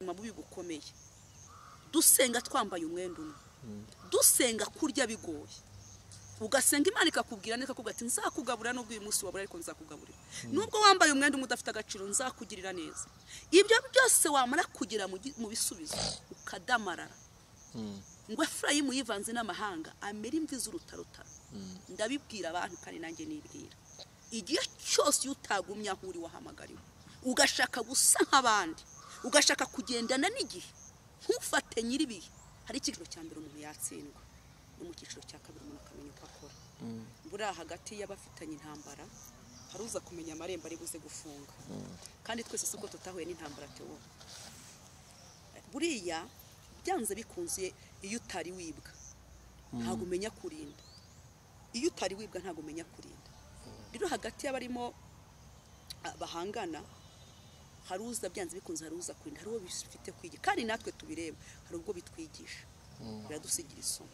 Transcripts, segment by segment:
mabubi bukomeye dusenga twambaye umwenda umwe dusenga kurya bigoye ugasenga Imana ikakubwira neka kuvuga ati nzakugabura nubwo uyu munsi wabura ariko nzakugaburira nubwo wambaye umwenda umwe udafite agaciro nzakugirira neza ibyo byose wamara kugira mu bisubizo ukadamarara ngo Efurayimu yivanze n'amahanga amera imvi z'urutarutaro ndabibwira abantu kandi nanjye nibwira igihe cyose utagumya aho uri wahamagariwe ugashaka gusa nk'abandi ugashaka kugendana n'igihe ntufate nyiribihe hari icyiciro cya mbere umuntu yatsindwa no mu cyiciro cya kabiri umuntu akamenya uko akora buriya hagati y'abafitanye intambara haruza kumenya amarembo ari buze gufunga kandi twese siko tutahuye n'intambara tewo buriya byanze bikunze iyo utari wibwa ntago umenya kurinda iyo utari wibwa ntago umenya kurinda rero hagati y'abarimo bahangana haruza byanze bikunze haruza kurinda hariho bifite kwiga kandi natwe tubireba hari ubwo bitwigisha biradusigira isomo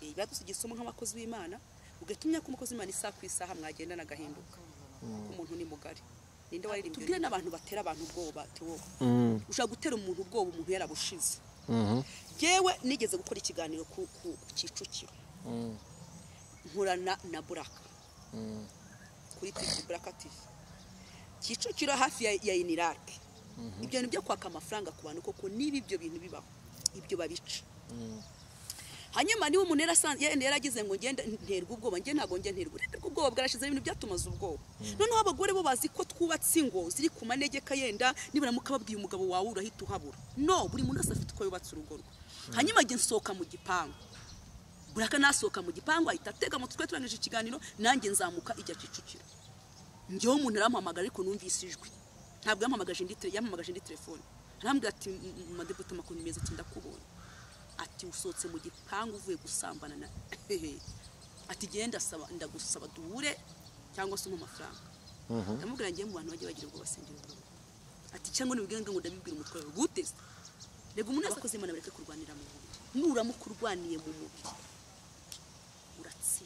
biradusigira isomo nk'abakozi b'Imana ugatumya ko umukozi w'Imana isaha ku isaha mwagenda nagahinduka umuntu ni mugari ninde waririmbye tubwire n'abantu batera abantu ubwoba tewo ushaka gutera umuntu ubwoba umuntu yarabushize yewe nigeze gukora ikiganiro ku Kicukiro nkurana na Buraka kuri Buraka TV Kicukiro hafi ya Inirake ibyo bintu byo kwaka amafaranga ku bantu koko niba ibyo bintu bibaho ibyo babica hanyuma niba umuntu yaragize ngo ngende nterwa ubwoba nge ntago nge nterwa ubwoba bwarashize ibintu byatumaza ubwoba noneho abagore bo bazi ko twubatse ingo ziri ku manegeka yenda nibura mukababwiye umugabo wawe urahita uhabura no buri muntu wese afite uko yubatse urugo rwe hanyuma nge nsohoka mu gipangu Buraka nasohoka mu gipangu ahita atega mu twe turangije ikiganiro nanjye nzamuka ijya Kicukiro njyewe umuntu arampamagara ariko numvise ijwi ntabwo yampamagaje indi telefone arambwira ati madebuta makuru meza ati ndakubonye ati usohotse mu gipangu uvuye gusambana na ati genda ndagusaba duhure cyangwa se amafaranga ndamubwira ngiye mu bantu bagiye bagira ubwo basengera ati cyangwa nibwenge ngo ndabibwira umutwe wawe guteze rego umuntu abakoze Imana bareke kurwanira mu mubiri nuramukurwaniye mu mubiri uratsi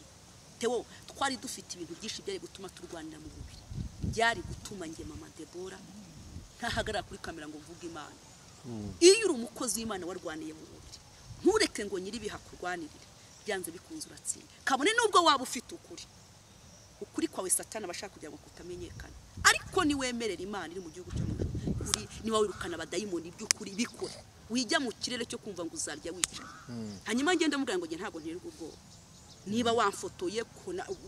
tewo twari dufite ibintu byinshi byari gutuma turwanira mu mubiri byari gutuma nge mama Debora ntahagara kuri kamera ngo mvuge Imana iyo uri umukozi w'Imana warwaniye mu mubiri ntureke ngo nyiribiha kurwanirira byanze bikunze uratsinda kabone nubwo waba ufite ukuri kwawe Satani abashaka kugira ngo kutamenyekana ariko ni wemerera Imana iri mu gihugu cyo mu uri ni wawe urukana abadayimoni by'ukuri bikora wijya mu kirere cyo kumva ngo uzarya wica hanyuma ngende mubwira ngo nge ntago nterwa ubwoba niba wamfotoye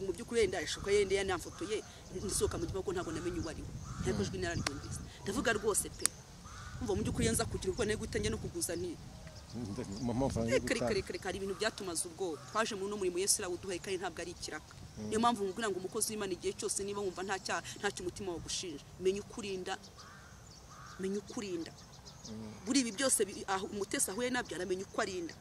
mu by'ukuri yenda ishuka yenda yanamfotoye nisoka mu gihugu ntago namenye uwari ntabwo jwi nararyumvise ndavuga rwose pe umva mu by'ukuri yanza kugira ubwo nego gutangiye no kuguza ni kare hari ibintu byatumaza ubwoba twaje muri no murimo Yesu uduhaye kandi ntabwo ari ikiraka niyo mpamvu mubwira ngo umukozi w'Imana igihe cyose niba wumva ntacyo umutima wa gushinja menya ukurinda buri ibi byose umutesi ahuye nabyo aramenya uko arinda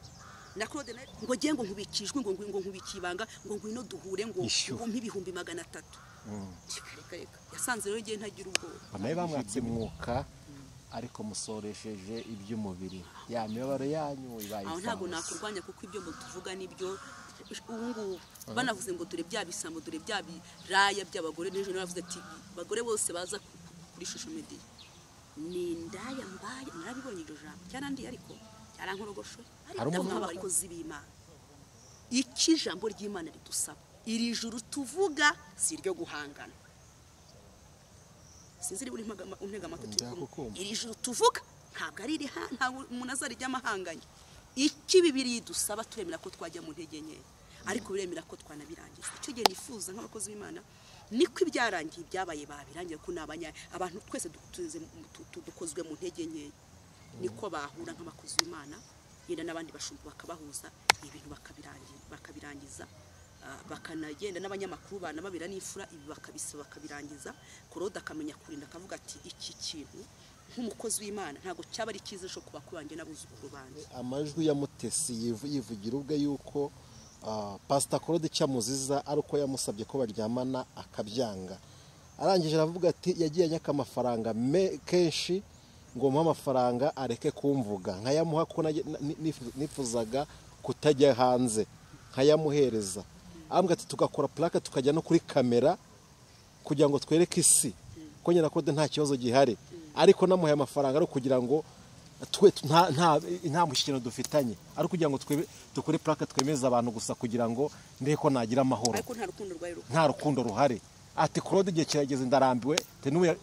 na Claude ngo giye ngo nkubikijwe ngo nkubikibanga ngo ngwino duhure ngo nk'ibihumbi 300 yasanze rero giye ntagira ubwoba banaye bamwatse mwuka ariko musoresheje iby'umubiri ya mibabaro yanyu ibaye aho ntago nakurwanya kuko ibyo ngo tuvuga nibyo ubungu banavuze ngo dore bya bisambo dore bya biraya by'abagore n'ejo navuze ati bagore bose baza kuri social media ni ndaya mbaye narabibonye iryo jambo cyanandi ariko cyarankorogosho ariko nk'abakozi b'Imana iki jambo ry'Imana ridusaba iri juru tuvuga si ryo guhangana sinziri buri untega amatwi iri juru tuvuga ntabwo ari ntabwo umuntu azarijya amahanganye iki bibiri dusaba turemera ko twajya mu ntege nke ariko biremera ko twanabirangiza icyo gihe nifuza nk'abakozi b'Imana niko ibyarangiye byabaye babirangiye ko nabanya abantu twese dukozwe mu ntege nke niko bahura nk'abakozi b'Imana yenda n'abandi bashumba bakabahuza ibintu bakabirangiza bakanagenda n'abanyamakuru bana babira n'ifura ibi bakabirangiza Claude akamenya kurinda akavuga ati iki kintu nk'umukozi w'Imana ntago cyaba ari cyiza cyo kuba kubanje n'abuzukuru banje amajwi ya Mutesi yivugira ubwe yuko Pastor Claude cyamuziza ari uko yamusabye ko baryamana akabyanga arangije aravuga ati yagiye anyaka amafaranga kenshi ngo muha amafaranga areke kumvuga nkayamuha ko nifuzaga kutajya hanze nkayamuhereza ambwa ati tugakora plaque tukajya no kuri kamera kugira ngo twereke isi ko nyina Claude nta kibazo gihari ariko namuhaye amafaranga ari kugira ngo twe nta mushyikirano dufitanye ariko kugira ngo dukore plaque twemeza abantu gusa kugira ngo ndeko nagira amahoro ariko nta rukundo ruhari ati Claude igihe kirageze ndarambiwe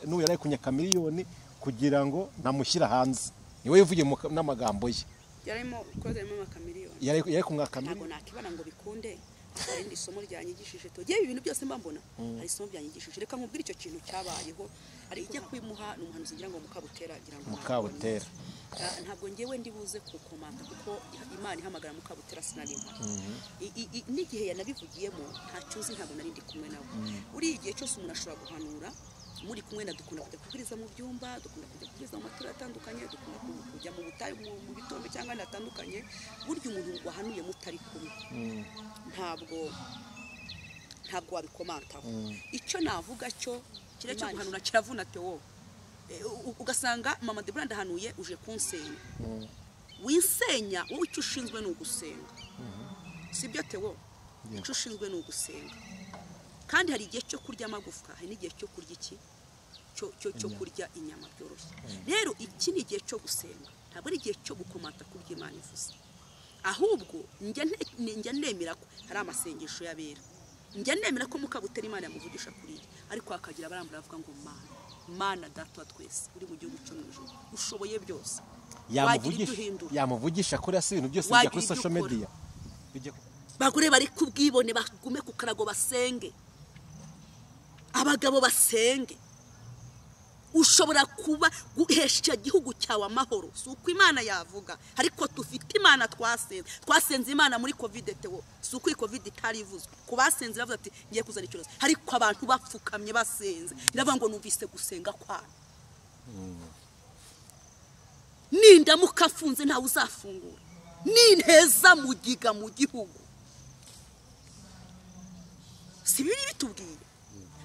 n'ubu yaraye kunyaka miliyoni kugira ngo namushyira hanze niwe yivugiye n'amagambo ye yarimo Claude yarimo amakamiliyoni yari kumwaka ntabwo nakibana ngo bikunde hari isomo ryanyigishije togiye ibintu byose mbambona hari isomo byanyigishije reka nkubwire icyo kintu cyabayeho ari ijye kwimuha n'umuhanuzi ngira ngo mukabutera ngira ngo mukabutera ntabwo ngewe ndibuze kukomanda kuko Imana ihamagara mukabutera sinarimpa n'igihe yanabivugiyemo nta cyuzi ntabwo nari ndi kumwe nawe uri igihe cyose umuntu ashobora guhanura muri kumwe na dukunda kujya kubwiriza mu byumba dukunda kujya kubwiriza mu matora atandukanye dukunda kujya mu butayu mu bitombe cyangwa natandukanye burya umuntu wahanuye mutari kumwe ntabwo wabikomantaho icyo navuga cyo kiracyo guhanura kiravuna Theo ugasanga mama Deborah ndahanuye uje kunsenya winsenya wowe icyo ushinzwe ni ugusenga sibyo Theo icyo ushinzwe ni ugusenga kandi hari igihe cyo kurya amagufwa hari n'igihe cyo kurya iki cyo kurya inyama byoroshye rero iki ni igihe cyo gusenga ntabwo ari igihe cyo gukomata ku by'Imana ivuze ahubwo njya nemera ko hari amasengesho y'abera njya nemera ko mukabutera Imana yamuvugisha kuri ariko akagira barambura bavuga ngo Mana data wa twese uri mu gihugu cyo mu ijuru ushoboye byose yamuvugisha kuri asi ibintu byose bijya kuri social media bagure bari kubwibone bagume ku karago basenge abagabo basenge ushobora kuba guhesha igihugu cyawe amahoro si uko Imana yavuga ariko dufite Imana twasenze Imana muri covid Theo si uko covid itari ivuzwe ku basenze bavuga ati ngiye kuzana icyorezo ariko abantu bapfukamye basenze iravuga ngo numvise gusenga kwana ninda mukafunze ntawe uzafungura ninteza mugiga mu gihugu si biri bitubwiye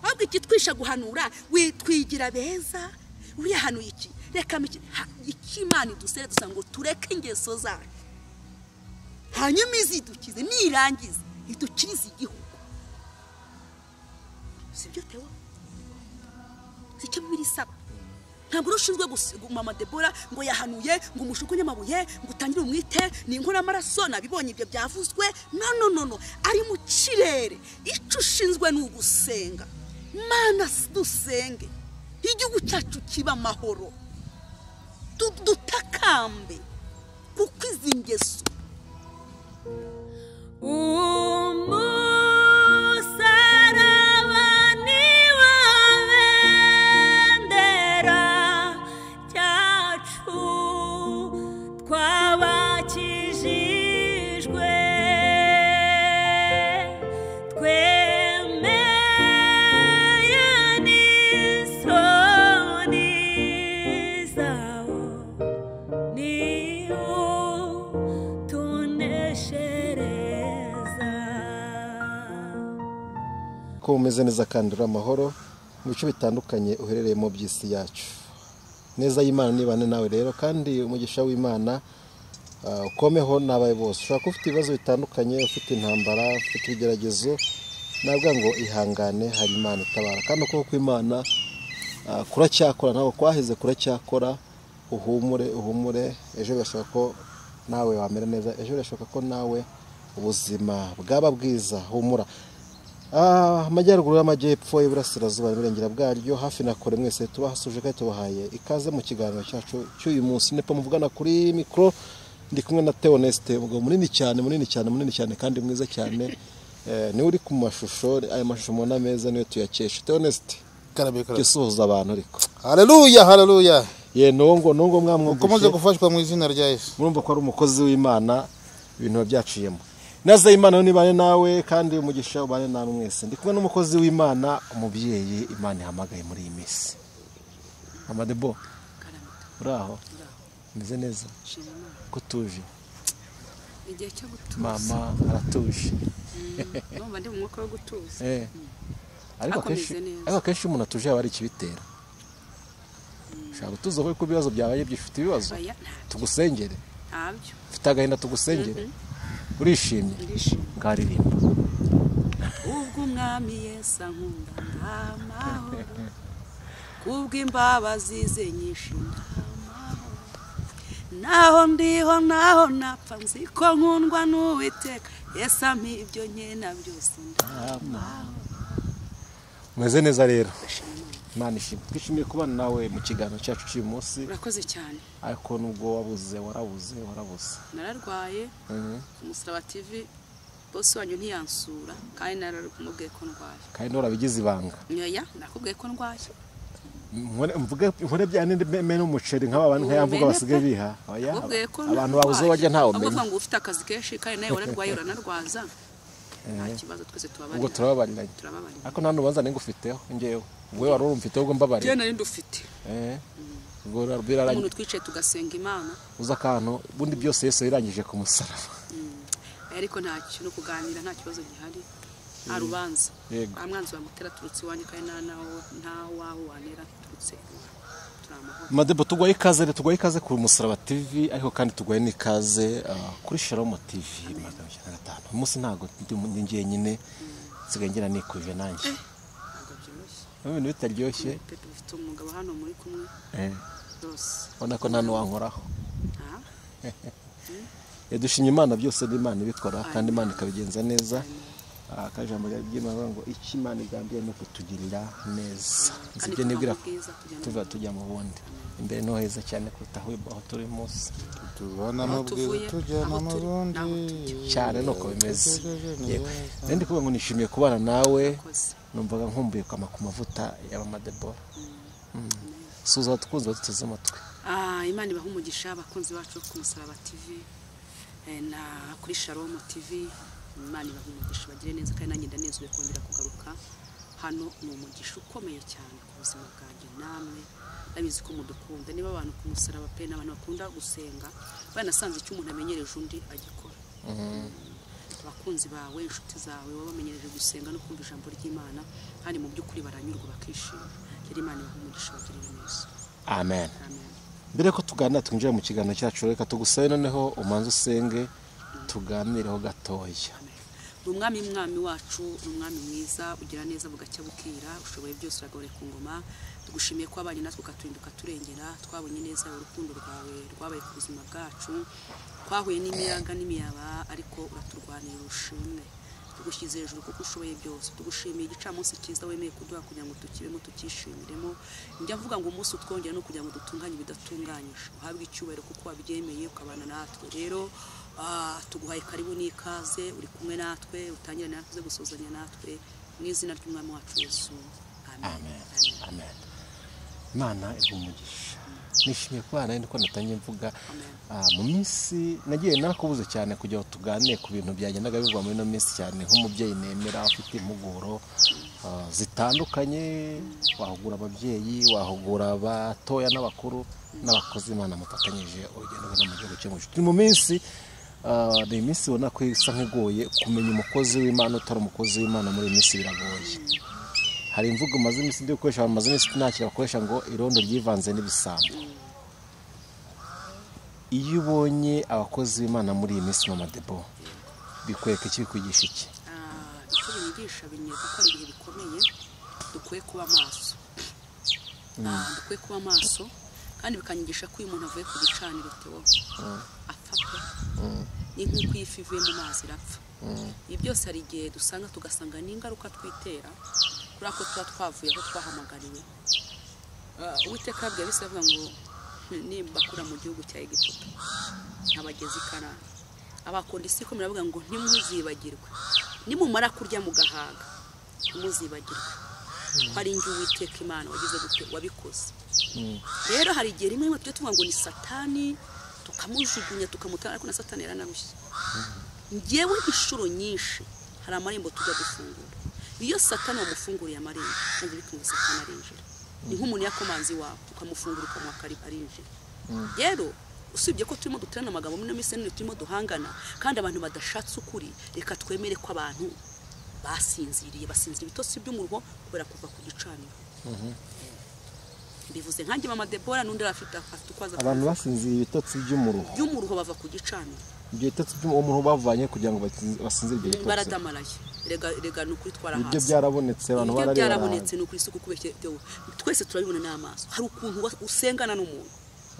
ahubwo ikitwisha guhanura witwigira beza urihanuye iki reka iki Imana idusere dusango tureke ingeso zacu hanyuma izidukize nirangiza idukirize igihugu sibyo Theo sicyo birisaba ntabwo rushinzwe mama Deborah ngo yahanuye ngo umushukunye amabuye ngo utangire umwite ni inkuru amaraso nabibonye ibyo byavuzwe no ari mu kirere icyo ushinzwe ni ugusenga Mana dusenge igihugu cyacu kiba amahoro dutakambe kuko izi ngeso ko umeze neza kandi uri amahoro mu bice bitandukanye uherereyemo by'isi yacu neza y'Imana nibane nawe rero kandi umugisha w'Imana ukomeho nabaye bose ushobora kuba ufite ibibazo bitandukanye ufite intambara ufite ibigeragezo nabwo ngo ihangane hari Imana itabara kandi uko kw'Imana kuracyakora ntabwo kwaheze kuracyakora uhumure ejo birashoboka ko nawe wamera neza ejo birashoboka ko nawe ubuzima bwaba bwiza humura amajyaruguru y'amajyepfo y'Iburasirazuba n'Iburengera bwaryo hafi na kure mwese tubahasuje kandi tubahaye ikaze mu kiganiro cyacu cy'uyu munsi Niba muvugana kuri mikro ndi kumwe na Theoneste ubwo munini cyane kandi mwiza cyane ni uri ku mashusho aya mashusho mubona meza niyo tuyakesha Theoneste kisuhuza abantu ariko haleluya ye nongo mwamwumvise ukomeje gufashwa mu izina rya Yesu murumva ko ari umukozi w'Imana ibintu byaciyemo naza Imana nibane nawe kandi umugisha ubane namwe mwese ndi kumwe n'umukozi w'Imana umubyeyi Imana ihamagaye muri iyi minsi Mama Debo uraho meze neza kutuje igihe cyo gutuza mama aratuje ndumva ndi mu mwuka wo gutuza ariko kenshi umuntu atuje aba ari ikibitera ushaka gutuza kuko ibibazo byabaye byifite ibibazo tugusengere ntabyo ufite agahinda tugusengere urishimye ngaririmba ubwo umwami Yesu ankunda ndamahoro kubw'imbabazi ze nyinshi ndamahoro naho ndiho naho napfa nzi ko nkundwa n'Uwiteka Yesu ampa ibyo nkena byose ndamahoro. Meze neza rero Imana ishimwe twishimiye kubana nawe mu kiganiro cyacu cy'uyu munsi. Urakoze cyane ariko nubwo warabuze nararwaye umusaraba TV boss wanyu ntiyansura kandi naramubwiye ko ndwaye kandi urabigize ibanga. Nyoya nakubwiye ko ndwaye mvuge byane meno umuceri nk'abantu nk'ayamvuga basigaye biha oya abantu babuze wajya ntawo menye avuga ngo ufite akazi kenshi kandi nawe wararwaye uranarwaza nta kibazo twese tubabarira ubwo turababarira ariko nta nubanza ngufiteho ngewe wewe wari urumfiteho ubwo mbabarira je nari ndufite ubwo biraranye umuntu twicaye tugasenga Imana uza akantu bundi byose Yesu yarangije ku musaraba ariko nta kintu kuganira nta kibazo gihari nta rubanza amwanzi bamutera turutse iwanyu kandi nta waho wanera turutse Madebo tugwaye ikaze ku musaraba TV ariko kandi tugwaye n'ikaze kuri Shalom TV 105 umunsi ntago ndi ngiye nyine sigaye ngira nikuje nanjye ibintu bitaryoshye ufite umugabo hano muri kumwe ona ko nta nuwankoraho yadushimye Imana byose n'Imana ibikora kandi Imana ikabigenza neza akajambo ry'Imana ngo iki Imana igambiye no kutugirira neza nzibye nibwira tuva tujya mu bundi imbere no heza cyane kutaho aho turi munsi tubona amabwire tujyana mu bundi cyane nuko bimeze ndi kuvuga ngo nishimiye kubana nawe numvaga nkumbuye kwa mavuta ya Madebo suza tukunze tuteze amatwi Imana ibaha umugisha abakunzi bacu ku musaraba TV na kuri Shalom TV Imana ibaha umugisha bagire neza kandi nanjye ndanezwe kongera kugaruka hano ni umugisha ukomeye cyane ku buzima bwanjye namwe nabizi ko mudukunda niba abantu ku musaraba pe n'abantu bakunda gusenga banasanze icyo umuntu amenyereje undi agikora abakunzi bawe inshuti zawe baba bamenyereje gusenga no kumva ijambo ry'Imana kandi mu by'ukuri baranyurwa bakishima rero Imana ibaha umugisha bagire neza amen mbere ko tuganira twinjira mu kiganiro cyacu reka tugusabe noneho umanze usenge tuganireho gatoya umwami wacu umwami mwiza ugira neza bugacya bukira ushoboye byose uragore ku ngoma tugushimiye ko abanye natwe ukaturinduka turengera twabonye neza urukundo rwawe rwabaye ku buzima bwacu twahuye n'imiyaga n'imiyaba ariko uraturwanira urushimwe tugushyize hejuru kuko ushoboye byose tugushimiye igicamunsi cyiza wemeye kuduha kugira ngo tukibemo tukishimiremo njya mvuga ngo umunsi utwongera no kugira ngo dutunganye ibidatunganyije uhabwe icyubahiro kuko wabyemeye ukabana natwe rero tuguhaye karibu n'ikaze uri kumwe natwe utangire natwe gusozanya natwe mu izina ry'umwami wacu Yesu amen Imana igumugisha nishimiye kubana niko natangiye mvuga mu minsi nagiye narakubuze cyane kugira ngo tuganire ku bintu byagendaga bivugwa muri no minsi cyane nk'umubyeyi nemera afite impuguro zitandukanye wahugura ababyeyi wahugura abatoya n'abakuru n'abakozi Imana mufatanyije urugendo rwo mu gihugu cyacu mu minsi ni iminsi ubona ko isa nk'igoye kumenya umukozi w'Imana utari umukozi w'Imana muri iyi minsi biragoye hari imvugo maze iminsi ndi gukoresha maze iminsi ntakira bakoresha ngo irondo ryivanze n'ibisambo iyo ubonye abakozi b'Imana muri iyi minsi Madebo bikwereka iki bikwigisha iki icyo binyigisha binyereka ko ari ibihe bikomeye dukwiye kuba maso kandi bikanyigisha ko uyu muntu avuye ku gicaniro tewo apfa ni nk'uko ifi ivuye mu mazi irapfa ibi byose hari igihe dusanga tugasanga n'ingaruka twitera kubera ko tuba twavuye aho twahamagariwe Uwiteka yabwiye Abisirayeli avuga ngo nimbakura mu gihugu cya Egiputa nkabageza i Kanani abakondisi ko muravuga ngo ntimuzibagirwe nimumara kurya mugahaga ntimuzibagirwe hari ingi Uwiteka Imana wagize gute wabikoze rero hari igihe rimwe tujye tuvuga ngo ni Satani tukamujugunya tukamutara ariko na Satani yaranarushye ngewe inshuro nyinshi hari amarembo tujya gufungura iyo Satani wamufunguriye amarembo kandi bitumye Satani arinjira ni nk'umuntu yakomanzi wawe ukamufungura ukamuha karibu arinjira rero usibye ko turimo duterana amagambo muri mise none turimo duhangana kandi abantu badashatse ukuri reka twemere ko abantu basinziriye ibitotsi by'umurwo kubera kuva ku gicaniro bivuze nkanjye mama Debora nundi afite ukwaza abantu basinziriye ibitotsi by'umurwo bava ku gicaniro ibyo bitotsi by'umurwo bavanye kugira ngo basinzire ibyo bitotsi baradamaraye rega nukuri twara hasi ibyo byarabonetse abantu barareba byarabonetse nukuri isuku kubeshye twese turabibona n'amaso hari ukuntu usengana n'umuntu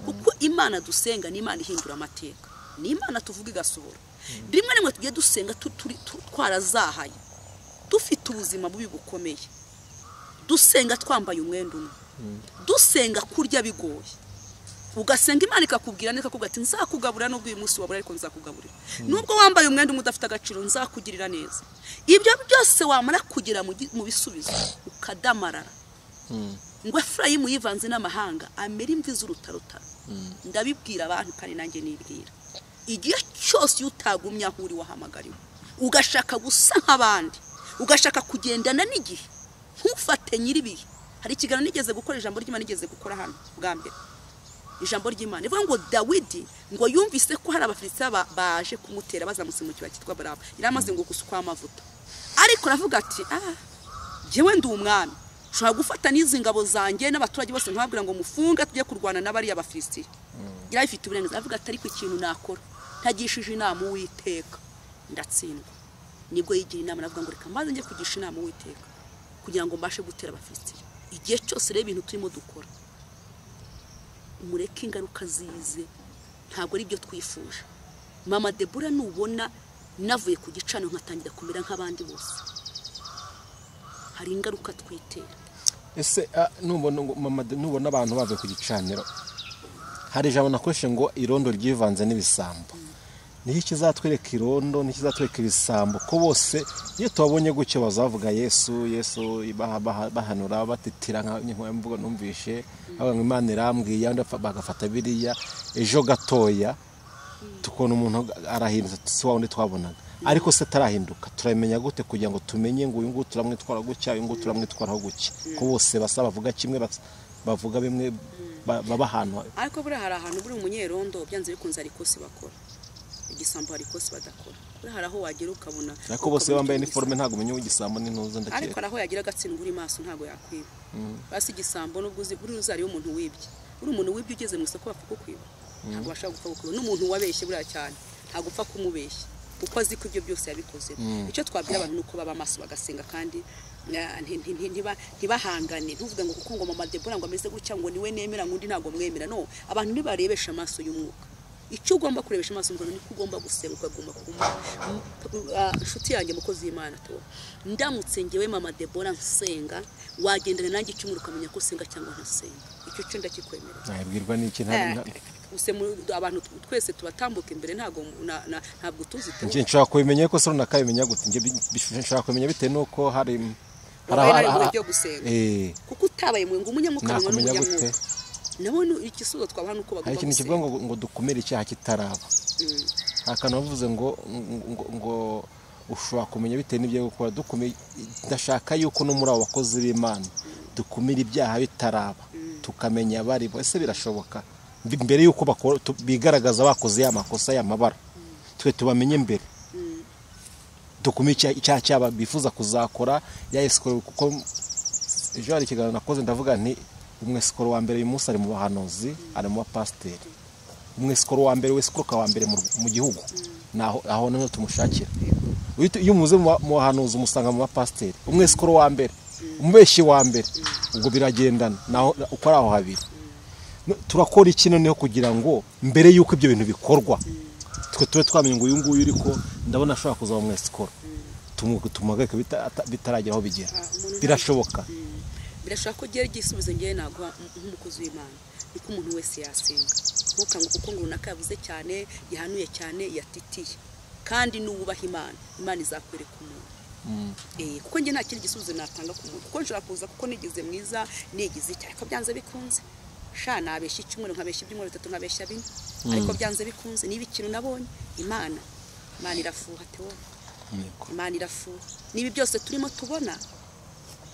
kuko imana dusenga ni imana ihindura amateka, ni imana tuvuga igasohora. Rimwe rimwe tugiye dusenga twarazahaye, dufite ubuzima bubi bukomeye, dusenga twambaye umwenda umwe, dusenga kurya bigoye, ugasenga imana ikakubwira neza kuvuga ati nzakugaburira nubwo uyu munsi wabura ariko nzakugaburira, nubwo wambaye umwenda umwe udafite agaciro nzakugirira neza. Ibyo byose wamara kugira mu bisubizo ukadamarara, ngo Efurayimu yivanze n'amahanga amera imvi z'urutarutaro. Ndabibwira abantu kandi nanjye nibwira, igihe cyose utagumya aho uri wahamagariwe, ugashaka gusa nk'abandi, ugashaka kugendana n'igihe, ntufate nyiribihe. Hari ikiganiro nigeze gukora, ijambo ry'Imana nigeze gukora hano bwa mbere, ijambo ry'Imana ivuga ngo Dawidi ngo yumvise ko hari abafilisitiya baje kumutera bazamutse mu kibaya cyitwa Baramu, yaramaze ngo gusukwa amavuta, ariko aravuga ati jewe ndi umwami, ushobora gufata n'izi ngabo zanjye n'abaturage bose nkababwira ngo mufunga tujye kurwana n'abari abafilisitiya. Yari afite uburenganzira, avuga ati ariko ikintu nakora ntagishije inama Uwiteka ndatsindwa. Nibwo yigira inama aravuga ngo reka mbaze njye kugisha inama Uwiteka kugira ngo mbashe gutera abafilisitiya. Igihe cyose rero ibintu turimo dukora, umureke ingaruka zize, ntabwo ari byo twifuje. Mama Debora nubona navuye ku gicano nkatangira kumera nk'abandi bose, hari ingaruka twitera. Ese nubona abantu bavuye ku gicaniro, hari ijambo nakoreshe ngo irondo ryivanze n'ibisambo. Niyo kizatwereka irondo, niyo kizatwereka ibisambo, ko bose iyo tubabonye gutyo bazavuga Yesu bahanura batitira nk'imvugo numvishe, bavuga ngo Imana irambwiye, abandi bagafata biriya. Ejo gatoya tukona umuntu arahindutse, si wa wundi twabonaga, ariko se tarahinduka. Turamenya gute kugira ngo tumenye ngo uyu nguyu turamwitwara gutya, uyu nguyu turamwitwaraho gutya, ko bose basa bavuga kimwe, bavuga bimwe, baba ahantu. Ariko buri hari ahantu buri umunyerondo byanze bikunze ariko se bakora igisambo, ariko se badakora. Buri hari aho wagira ukabona ariko bose bambaye uniforme, ntago umenye igisambo n'intuza ndakeka, ariko araho yagira agatsindwa uri maso ntago yakwiba. Basi igisambo nubwo uzi buri uzari umuntu wibye, uri umuntu wibye ugeze mu isoko bapfa kukwiba, ntago bashaka gupfa kukwiba. N'umuntu wabeshye buriya cyane ntago upfa kumubeshya, kuko azi ko ibyo byose yabikoze. Icyo twabwira abantu nuko baba maso bagasenga, kandi ntibahangane, ntuvuge ngo kuko ngo Mama Debora ngo ameze gutya ngo niwe nemera ngo undi ntago mwemera. No, abantu nibarebesha amaso y'umwuka. Icyo ugomba kurebesha amaso y'umwuka niko ugomba gusenga, ukagomba inshuti yanjye mukozi w'Imana to ndamutse ngewe Mama Debora nsenga, wagendana nanjye icyumuru ukamenya ko senga cyangwa ntasenga. Icyo cyo ndakikwemerera. Nabwirwa n'iki abantu twese tubatambuka imbere, ntabwo tuzi to. Nje nshaka kubimenya ko se runaka bimenya gute, nje nshaka kumenya bite nuko hari byo gusenga, kuko utabaye mu ngo umunyamukanwa n'umunyamwuka. Nabone ikisuzo twabaha nuko bagomba. Hari ikintu kivuga ngo dukumire icyaha kitaraba. Hakana bavuze ngo ushobora kumenya bite n'ibyo gukora, dukumire. Ndashaka yuko no muri abo bakozi b'Imana dukumira ibyaha bitaraba, tukamenya bari bose. Birashoboka mbere yuko bigaragaza bakoze y'amakosa y'amabara, twe tubamenye mbere, dukumire icyaha cyaba bifuza kuzakora ya escrow. Kuko ejo hari ikiganiro nakoze ndavuga nti umwesikoro wa mbere uyu munsi ari mu bahanuzi, ari mu bapasiteri. Umwesikoro wa mbere wesikoka wa mbere mu gihugu, aho none tumushakira. Iyo umuze mu bahanuzi umusanga mu bapasiteri. Umwesikoro wa mbere, umubeshyi wa mbere, ubwo biragendana naho uko ari aho habiri. Turakora iki noneho kugira ngo mbere yuko ibyo bintu bikorwa twe tube twamenye ngo uyu nguyu uri ko ndabona ashobora kuza mu mwesikoro, tumuhagarika bitaragera aho bigera. Birashoboka. Birashaka ko giye gisubizo ngiye nagwa nk'umukozi w'Imana, niko umuntu wese yasenga. Ntukanga kuko ngo runaka yavuze cyane, yahanuye cyane, yatitiye. Kandi nububaha Imana izakwereka umuntu. Kuko ngiye nta kindi gisubizo natanga ku muntu, kuko nshobora kuza kuko nigize mwiza, nigize cyane ko byanze bikunze. Sha nabeshya icyumweru nkabeshya ibyumweru 3 nkabeshya 4, ariko byanze bikunze niba ikintu nabonye Imana irafuha tewo. Imana irafuha. Nibi byose turimo tubona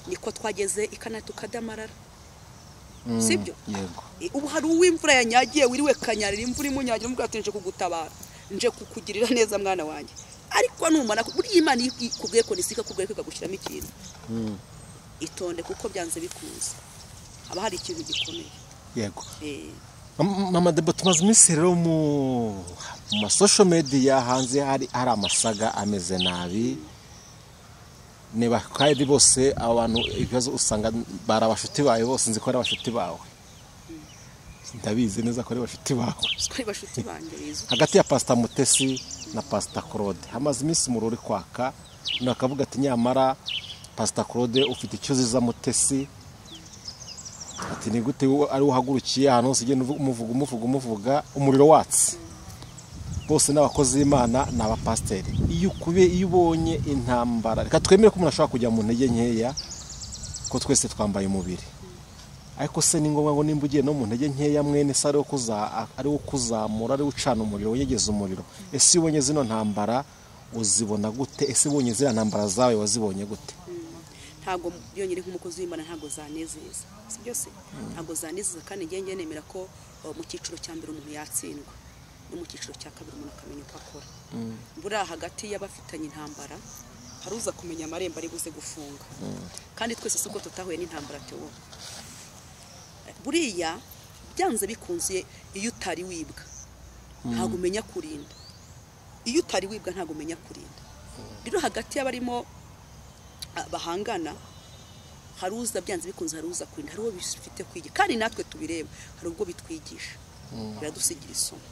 niko twageze ikana tukadamarara. Sibyo? Yego. Ubu hari uw'imvura yanyagiye wiriwe kanyarira, imvura imunyagira mubwo atinje kugutabara, nje kukugirira neza mwana wanjye. Ariko numana buri Imana ikubwiye ko nisika kubwiye kugushyiramo ikintu. Itonde kuko byanze bikunze. Haba hari ikintu gikomeye. Yego. Mama Debora, tumaze iminsi rero mu social media hanze hari amasaga ameze nabi. Niba kandi bose abantu ibibazo usanga barabashuti bawe bose nzi ko ari abashuti bawe. ndabizi neza ko ari bafite bawe kuri bashuti banjye bizo hagati ya Pastor Mutesi na Pastor Claude hamaze iminsi mu ruri kwaka nakavuga ati nyamara Pastor Claude ufite icyo ziza Mutesi ati ni gute ari uhagurukiye hano sigenda umuvuga umuriro watsi bose n'abakozi b'Imana n'abapasteri iyo ubonye intambara reka twemere ko umuntu ashobora kujya mu ntege nkeya ko twese twambaye umubiri ariko se ni ngombwa ngo nimba ugiye no mu ntege nkeya mwene se ari wo kuzamura ari ucana umuriro wegeza umuriro ese ubonye zino ntambara uzibona gute ese ubonye zira ntambara zawe wazibonye gute ntago yonyine nk'umukozi w'Imana ntago zanezeza si byose ntago zanezeza kandi ngenge nemera ko mu cyiciro cya mbere umuntu yatsindwa no mu cyiciro cya kabiri umuntu akamenya uko akora buriya hagati y'abafitanye intambara haruza kumenya amarembo ari buze gufunga kandi twese suko tutahuye n'intambara tewo buriya byanze bikunze iyo utari wibwa ntago umenya kurinda iyo utari wibwa ntago umenya kurinda rero hagati y'abarimo bahangana haruza byanze bikunze haruza kurinda hariho bifite kwiga kandi natwe tubireba hari ubwo bitwigisha biradusigira isomo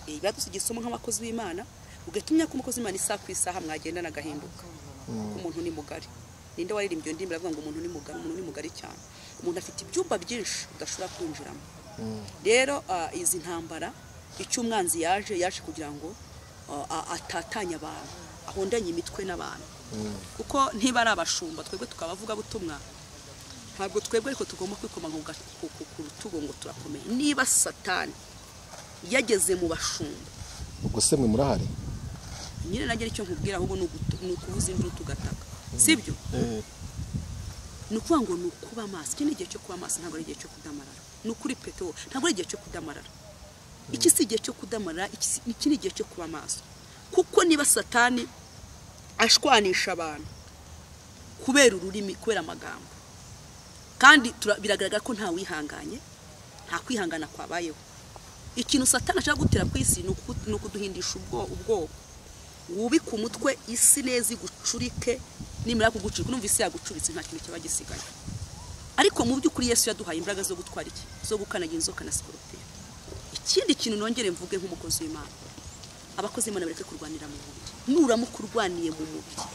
biradusigira isomo nk'abakozi b'Imana ugatumya ko umukozi w'Imana isaha ku isaha mwagenda nagahinduka ko umuntu ni mugari ninde waririmbye ndimba avuga ngo umuntu ni mugari cyane umuntu afite ibyumba byinshi udashobora kwinjiramo rero izi ntambara icyo umwanzi yaje kugira ngo atatanye abantu ahondanye imitwe n'abantu kuko ntiba ari abashumba twebwe tukabavuga butumwa ntabwo twebwe ariko tugomba kwikoma ngo ku rutugo ngo turakomeye niba satani yageze mu bashumba ubwo se mwe murahari nyine nagira icyo nkubwira ahubwo ni ukubuza induru tugataka sibyo ni ukuvuga ngo ni ukuba amaso iki ni igihe cyo kuba amaso ntabwo ari igihe cyo kudamarara ni ukuri peto ntabwo ari igihe cyo kudamarara iki si igihe cyo kudamarara iki ni igihe cyo kuba amaso kuko niba satani ashwanisha abantu kubera ururimi kubera amagambo kandi biragaragara ko nta wihanganye nta kwihangana kwabayeho ikintu satani ashaka gutera ku isi ni ukuduhindisha ubwoko wubika umutwe isi neza igucurike nimara kugucurika numva isi yagucuritse nta kintu kiba gisigaye ariko mu by'ukuri Yesu yaduhaye imbaraga zo gutwara iki zo gukanaga inzoka na skorpion ikindi kintu nongere mvuge nk'umukozi w'Imana abakozi b'Imana bareke kurwanira mu mubiri nuramukurwaniye mu mubiri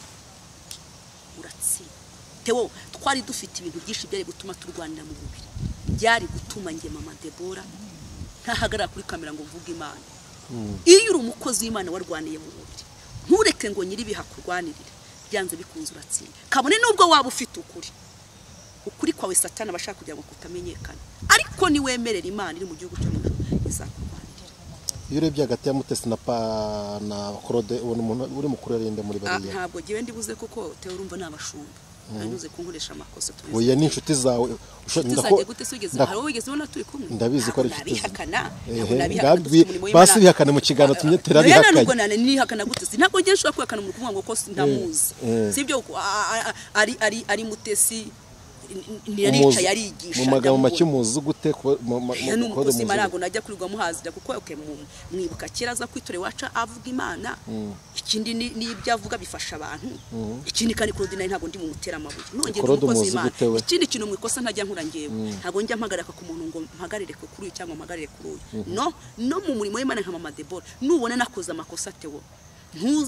uratsi tewo twari dufite ibintu byinshi byari gutuma turwanira mu mubiri byari gutuma nge mama Debora ntahagarara kuri kamera ngo mvuge Imana iyo uri umukozi w'Imana warwaniye mu mubiri ntureke ngo nyiribiha kurwanirira byanze bikunze uratsinda kabone nubwo waba ufite ukuri kwawe satani abashaka kugira ngo kutamenyekana ariko ni wemerera Imana iri mu gihugu cyo mwijuru izakurwanirira iyo urebye hagati ya Mutesi na Claude ubona umuntu uri mukuru yarinde muri bariya ntabwo giwe ndibuze kuko tewe urumva nabashumba anyuze kunkoresha amakosa tubizi oya ni inshuti zawe ndako gute sugeze hari wigeze ubona turi kumwe ndabizi ko ari inshuti bihakana basi bihakana mu kiganiro tumyetera bihakana nubwo nane ni hakana gute ntabwo ngiye nshobora kwihakana umuntu kuvuga ngo ko ndamuzi sibyo ari Mutesi niyarica yarigisha mu magambo makimuzi gute ko simarago najya kurirwa muhazira kuko mwibuka kiraza kwitore waca avuga Imana ikindi ni ibyo avuga bifasha abantu ikindi kandi Claude nayo ntago ndi mu mutera amabuye nongeye umukozi Imana ikindi kintu mwikosa ntajya nkura ngewe ntago njya mpagarika ku muntu ngo mpagarire kuri uyu cyangwa mpagarire kuri uyu no mu murimo w'Imana nka mama Debora nubona nakoze amakosa tewo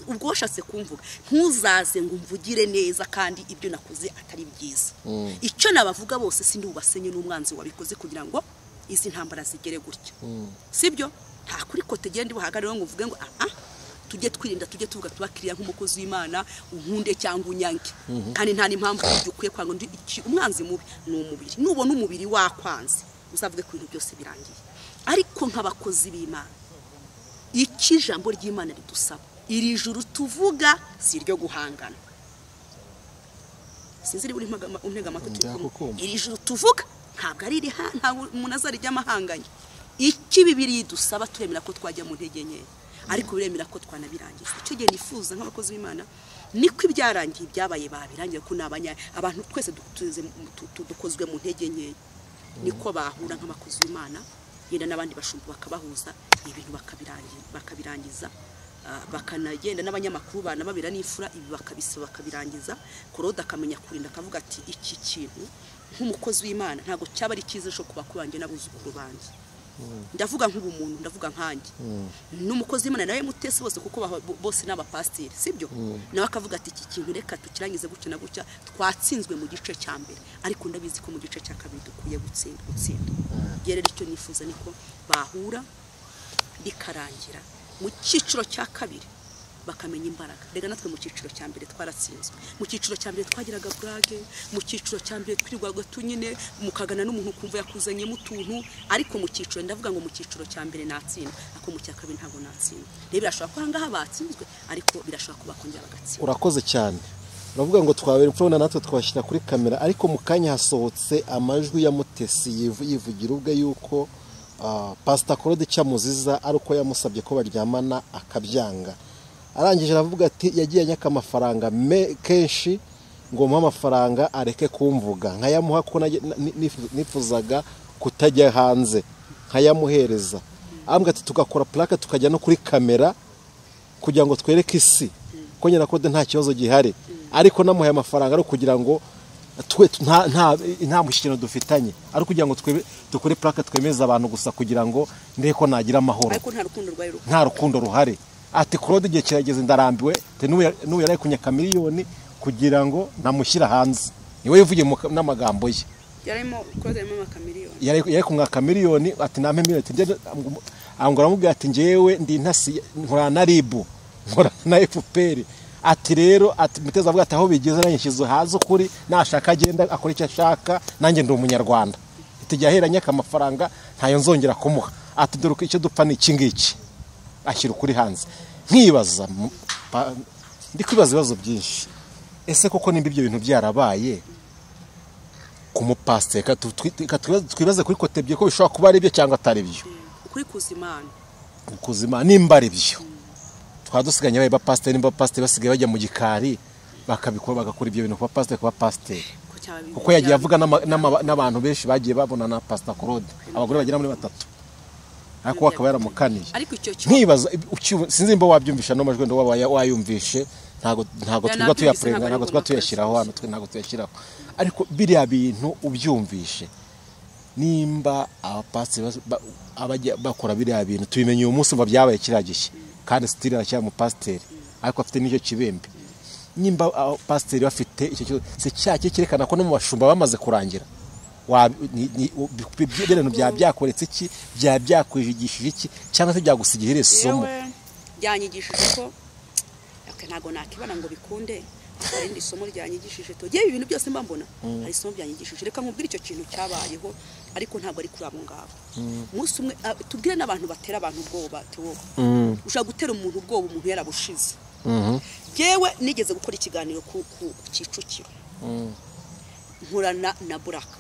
ubwo washatse kumvuga ntuzaze ngo umvugire neza kandi ibyo nakoze atari byiza icyo nabavuga bose sindi ubasenye n'umwanzi wabikoze kugira ngo izi ntambara zigere gutyo sibyo nta kuri kote gende buhagarire ngo uvuge ngo tujye twirinda tujye tuvuga tubakiriya nk'umukozi w'Imana unkunde cyangwa unyange kandi nta n'impamvu ukwiye kwanga undi umwanzi mubi ni umubiri nubona umubiri wakwanze uzavuge ko ibintu byose birangiye ariko nk'abakozi b'Imana iki jambo ry'Imana ridusaba iri juru tuvuga si ryo guhangana sinzi uri untega amatwi iri juru tuvuga ntabwo ari nta umuntu azarijya amahanganye iki bibiri dusaba turemera ko twajya mu ntege nke ariko biremera ko twanabirangiza icyo gihe nifuza nk'abakozi b'Imana niko ibyarangiye byabaye babirangiye ko abantu twese dukozwe mu ntege nke niko bahura nk'abakozi b'Imana yenda n'abandi bashumba bakabahuza ibintu bakabirangiza bakanagenda n'abanyamakuru bana babira n'ifura ibi bakabirangiza Claude akamenya kurinda akavuga ati iki kintu nk'umukozi w'Imana ntago cyaba ari cyiza cyo kuba kubanje n'abuzukuru banje ndavuga nk'ubumuntu ndavuga nkanjye n'umukozi w'Imana nawe mutese bose kuko bose n'abapasteri sibyo nawe akavuga ati iki kintu reka tukirangize gutya na gutya twatsinzwe mu gice cya mbere ariko ndabizi ko mu gice cya kabiri dukwiye gutsinda rero icyo nifuza niko bahura bikarangira mu cyiciro cya kabiri bakamenya imbaraga rega natwe mu cyiciro cya mbere twaratsinzwe mu cyiciro cya mbere twagiraga brage mu cyiciro cya mbere twirirwaga tunyine mukagana n'umuntu kumva yakuzanye mu tuntu ariko mu cyiciro ndavuga ngo mu cyiciro cya mbere natsinda ako mu cya kabiri ntago natsinda rero birashobora ko hangaha batsinzwe ariko birashobora kuba kongera bagatsinda urakoze cyane uravuga ngo twabera imfuna natwe twashyira kuri kamera ariko mu kanya hasohotse amajwi ya Mutesi yivugira ubwe yuko Pst CLAUDE Cyamuziza ari uko yamusabye ko baryamana akabyanga arangije aravuga ati yagiye anyaka amafaranga kenshi ngo muha amafaranga areke kumvuga nkayamuha ko nifuzaga kutajya hanze nkayamuhereza ambwa ati tugakora plaque tukajya no kuri kamera kugira ngo twereke isi ko nyina Claude nta kibazo gihari ariko namuhaye amafaranga ari kugira ngo nta mushyikirano dufitanye ari kugira ngo dukore plaque twemeza abantu gusa kugira ngo ndeko nagira amahoro ariko nta rukundo ruhari ati Claude igihe kirageze ndarambiwe n'ubu yari kunyaka miliyoni kugira ngo namushyira hanze niwe yivugiye n'amagambo ye yarimo Claude yarimo amakamiliyoni yari kumwaka miliyoni ati nampe miliyoni angora amubwira ati ngewe ndi ntasi nkora na Niba nkora na FPR ati rero ati Mutezi avuga ati aho bigeze nanyishyize hazo kuri nashaka agenda akora icyo ashaka nanjye ndi umunyarwanda itijya aheranyaka amafaranga ntayo nzongera kumuha ati dore icyo dupfa ni iki ngiki ashyira ukuri hanze nkibaza ndi kwibaza ibibazo byinshi ese koko nimba ibyo bintu byarabaye ku mupasiteri twibaze kuri kotebye ko bishobora kuba ari byo cyangwa atari byo ukuri kuzimana nimba ari byo twadusiganye baye bapasiteri nimba bapasiteri basigaye bajya mu gikari bakabikora bagakora ibyo bintu kuba pasiteri kuko yagiye avuga n'abantu benshi bagiye babona na Pst CLAUDE abagore bagera muri 3 ariko akaba yaramukaniye nkibaza sinzi imbo wabyumvisha no majwi ndo wayumvishe ntago twigwa tuyaprenga ntago twigwa tuyashyiraho hano ntago tuyashyiraho ariko biriya bintu ubyumvishe nimba abapasiteri abajya bakora biriya bintu tubimenye uyu munsi ngo byabaye kiragishye kandi stili aracyari mu pasiteri ariko afite n'icyo kibembe nimba abapasiteri bafite icyo cyo se cyake kirekana ko no mu bashumba bamaze kurangira ibintu byakoretse iki byakwijigishije iki cyangwa se byagusigira isomo byanyigishije ko ntago nakibana ngo bikunde hari indi somo ryanyigishije to yewe ibintu byose mbambona hari isomo byanyigishije reka nkubwire icyo kintu cyabayeho ariko ntago ari kuri abo ngabo umunsi umwe tubwire n'abantu batera abantu ubwoba tewo ushaka gutera umuntu ubwoba umuntu yarabushize yewe nigeze gukora ikiganiro ku Kicukiro nkurana na Buraka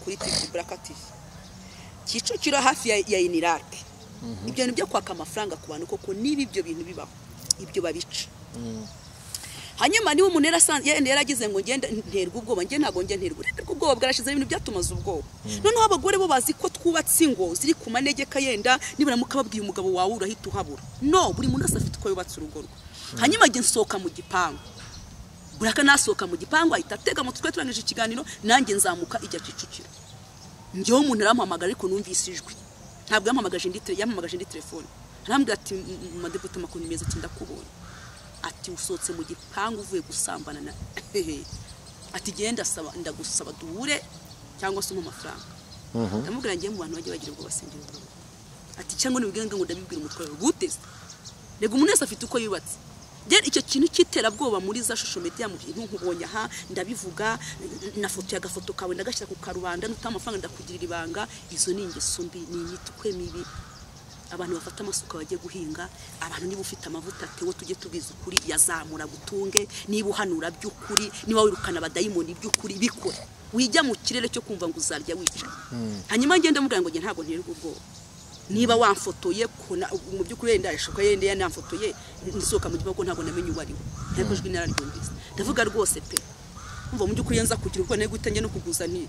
kuri Buraka TV Kicukiro hafi ya Inirake ibyo bintu byo kwaka amafaranga ku bantu koko niba ibyo bintu bibaho ibyo babica hanyuma niba umuntu yaragize ngo ngende nterwa ubwoba nge ntago nge nterwa ubwoba bwarashize ibintu byatumaza ubwoba noneho abagore bo bazi ko twubatse ingo ziri ku manegeka yenda nibura mukababwiye umugabo wawe urahita uhabura no buri muntu afite uko yubatse urugo rwe hanyuma nge nsoka mu gipangu Buraka nasoka mu gipangu ahita atega mu twe turanije ikiganiro nanjye nzamuka ijya Kicukiro njyewe umuntu arampamagara ariko numvise ijwi ntabwo yampamagaje indi telefone arambwira ati madeputa makuru meza ati ndakubonye ati usotse mu gipangu uvuye gusambana na ati genda ndagusaba duhure cyangwa se mu mafaranga ndamubwira ngiye mu bantu bagiye bagira ubwo basengera ati cyangwa nibiganga ngo ndabibwira umutwe guteze nego umuntu wese afite uko yubatse Dere icyo kintu cyiterabwoba muri za social media mu bintu nkubonye aha ndabivuga na foto y'agafoto kawe ndagashyira ku karubanda n'utamafaranga ndakugirira ibanga izo ni ingeso mbi ni imitwe mibi abantu bafata amasuka bagiye guhinga abantu niba ufite amavuta tewo tujye tubiza ukuri yazamura gutunge niba uhanura by'ukuri niba wirukana abadayimoni by'ukuri bikore wijya mu kirere cyo kumva ngo uzarya wica hanyuma ngende mubwira ngo nge ntago nterwa ubwoba niba wamfotoye mu by'ukuri yenda yashoka yenda yanamfotoye nisoka mu gihugu ntago namenye uwari ntabwo jwi nararyumvise ndavuga rwose pe umva mu by'ukuri yanza kugira ubwo nego utanye no kuguzanira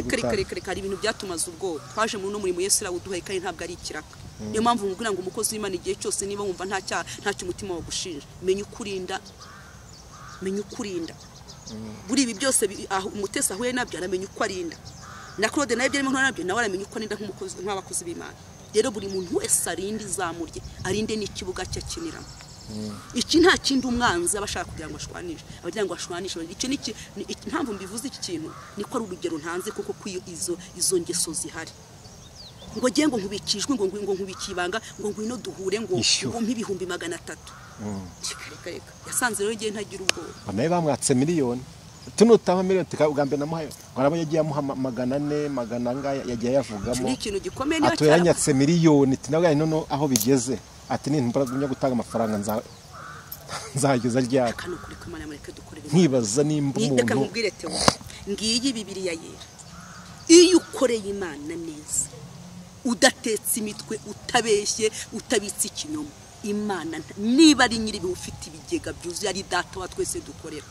kare hari ibintu byatumaza ubwo twaje mu no murimo Yesu rawuduhaye kandi ntabwo ari ikiraka niyo mpamvu ngubwira ngo umukozi w'Imana igihe cyose niba wumva ntacyo umutima wagushinja menya ukurinda buri ibi byose umutesi ahuye nabyo aramenya uko arinda na Claude nawe byarimo nabyo nawe aramenye uko ninda nk'umukozi nk'abakozi b'Imana rero buri muntu wese arinde izamurye arinde n'ikibuga cye kiniramo iki nta kindi umwanzi abashaka kugira ngo ashwanishe abagira ngo ashwanishe icyo ni impamvu mbivuze iki kintu niko ari urugero ntanze kuko kwiyo izo ngeso zihari ngo giye ngo nkubikijwe ngo nkubikibanga ngo ngwino duhure ngo nk'ibihumbi 300 reka yasanze rero giye ntagira ubwoba banaye bamwatse miliyoni tunutama miliyoni tukagambe namuhaye ngo arabo yagiye amuha 400 magana yagiye yavugamo ni ikintu gikomeye niyo cyane yanyatse miliyoni tinawe none aho bigeze ati ni imbaraga yo gutanga amafaranga nzageza ryaka kano kuri kumana mureke dukorera nkibaza nimba umuntu reka nkubwire Theo ngiyi Bibiliya yera iyo ukoreye Imana neza udatetse imitwe utabeshye utabitse ikinyoma Imana niba ari nyiri ufite ibigega byuzuye ari data wa twese dukorera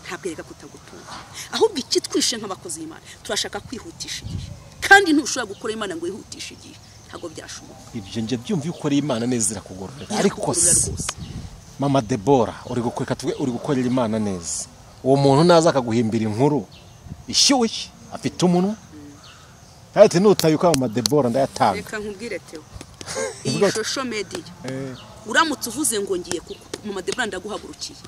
ntabwo reka kutagutunga ahubwo ikitwishe nk'abakozi b'Imana turashaka kwihutisha igihe kandi ntushobora gukora Imana ngo yihutishe igihe ntago byashoboka ibyo nje byumva yuko ari Imana neza irakugororera ariko Mama Debora uri gukorera Imana neza uwo muntu naza akaguhimbira inkuru ishyushye afite umunwa ati nutayuka Mama Debora ndayatanga reka nkubwire Theo iyi social media uramutse uvuze ngo ngiye kuko Mama Debora ndaguhagurukiye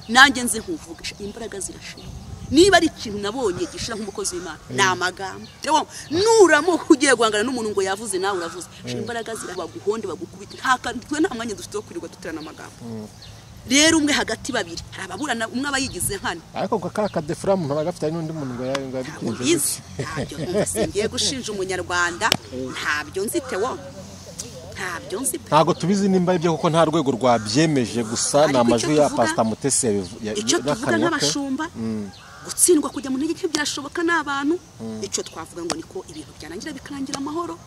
nanjye nze nkuvugisha imbaraga zirashira niba ari ikintu nabonye gishira nk'umukozi w'Imana n'amagambo rero nuramo ugiye guhangana n'umuntu ngo yavuze nawe uravuze imbaraga zirabaguhonde bagukubita nta mwanya dufite wo kurirwa duterana amagambo rero umwe hagati babiri harababurana umwe abayigize nkana ariko gakara kadefra muntu bagafite n'undi muntu ngo yabigenze ntabyo ngiye gushinja umunyarwanda ntabyo nzitewo ntabyo nzi ntago tubizi nimba ibyo kuko nta rwego rwabyemeje gusa namajwi ya Pastor Mutesi icyo tuvuga nk'abashumba gutsindwa kujya mu ntege byashoboka n'abantu icyo twavuga ngo niko ibintu byanangira bikarangira amahoro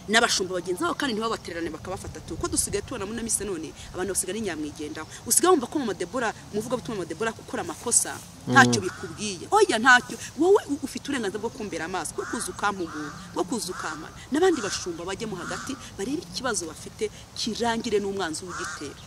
n'abashumba bagenzi babo kandi ntibabatererane bakabafata uko dusigaye tubona muri mise none abantu basigaye n'inyamwigendaho usigaye wumva ko Mama Debora muvuga butuma Mama Debora gukora amakosa ntacyo bikubwiye oya ntacyo wowe ufite uburenganzira bwo kumbera amaso bwo kuzukampugura bwo kuzukamana n'abandi bashumba bajye mu hagati barebe ikibazo bafite kirangire n'umwanzi w'igitero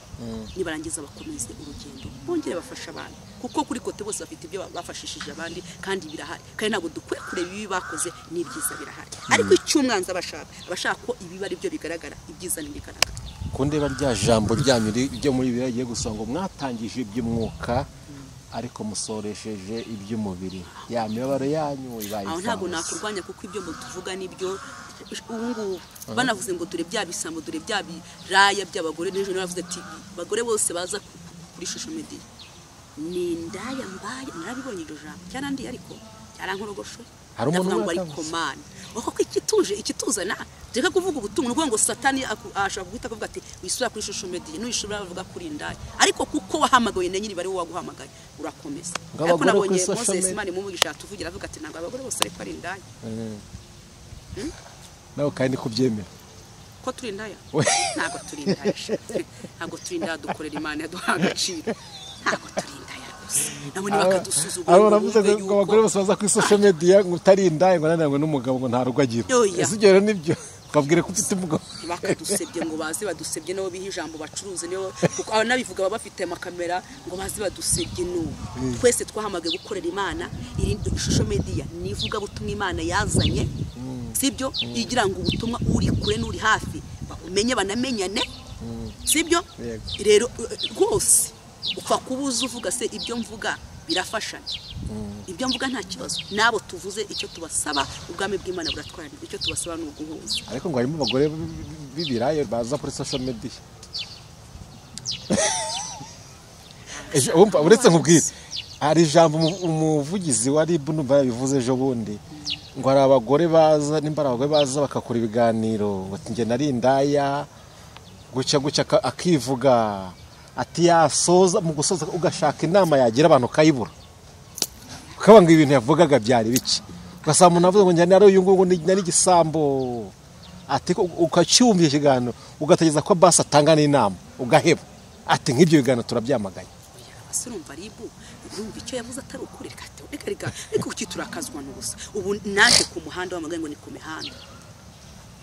nibarangiza bakomeze urugendo bongere bafasha abantu kuko kuri kote bose bafite ibyo bafashishije abandi kandi birahari kandi ntabwo dukwiye kureba ibi bakoze n'ibyiza birahari ariko icyumwanzi abashaka ko ibi bari byo bigaragara ibyiza ntibigaragara kunde barya jambo ryanyu ryo muri biragiye gusanga mwatangije iby'umwuka ariko musoresheje iby'umubiri ya mibabaro yanyu ibaye aho ntabwo nakurwanya kuko ibyo tuvuga nibyo ubungu banavuze ngo dore bya bisambo dore bya biraya by'abagore n'ejo naravuze ati bagore bose baza kuri social media ni ndaya mbaye narabibonye iryo jambo cyanandi ariko cyarankorogosho hari umuntu bari komana uko ikituzana reka kuvuga ubutumwa nuko ngo satani ashaka guhita kuvuga ati wisura kuri social media n'uyishobora bavuga kuri ndaya ariko kuko wahamagaye na nyiri bari waguhamagaye urakomeza ariko nabonye Moses Imana imuvugisha tuvugira avuga ati ntabwo abagore bose ariko ari ndaya nawe kandi kubyemera ko turi ndaya ntabwo turi ndaya ntabwo turi ndaya dukorera Imana yaduha agaciro ntabwo turi ndaya nabone bakadusuzugura abo navuze ngo abagore bose baza kuri social media ngo utari ndaya ngo nanangwe n'umugabo ngo nta rugo agira izigero nibyo kabwire ko ufite umugabo bakadusebye ngo bazi badusebye nabo biha ijambo bacuruze niyo kuko abanabivuga baba bafite amakamera ngo bazi badusebye n'ubu twese twahamagaye gukorera Imana iri social media nivuga butumwa Imana yazanye sibyo igira ngo ubutumwa uri kure n'uri hafi bakumenye banamenyane sibyo rero rwose upfa kubuza uvuga se ibyo mvuga birafashanya ibyo mvuga nta kibazo nabo tuvuze icyo tubasaba ubwami bw'Imana buratwara icyo tubasaba no guhuza ariko ngo harimo abagore bibiraye baza kuri social media uretse nkubwire hari ijambo umuvugizi wa RIB numva yabivuze ejo bundi ngo hari abagore baza nimbara abagore baza bakakora ibiganiro bati nge nari indaya gucya akivuga ati yasoza mu gusoza ugashaka inama yagira abantu kayibura ukabanga ibintu yavugaga byari biki ugasaba umuntu avuze ngo njye nari uyu nguyu nari igisambo ati ukacyumva ikiganiro ugategeza ko basi atanga n'inama ugaheba ati nk'ibyo biganiro turabyamagaye urumva RIB urumva icyo yavuze atari ukuri reka ariko kuki turakazwa n'ubusa ubu naje ku muhanda w'amagare ngo ni ku mihanda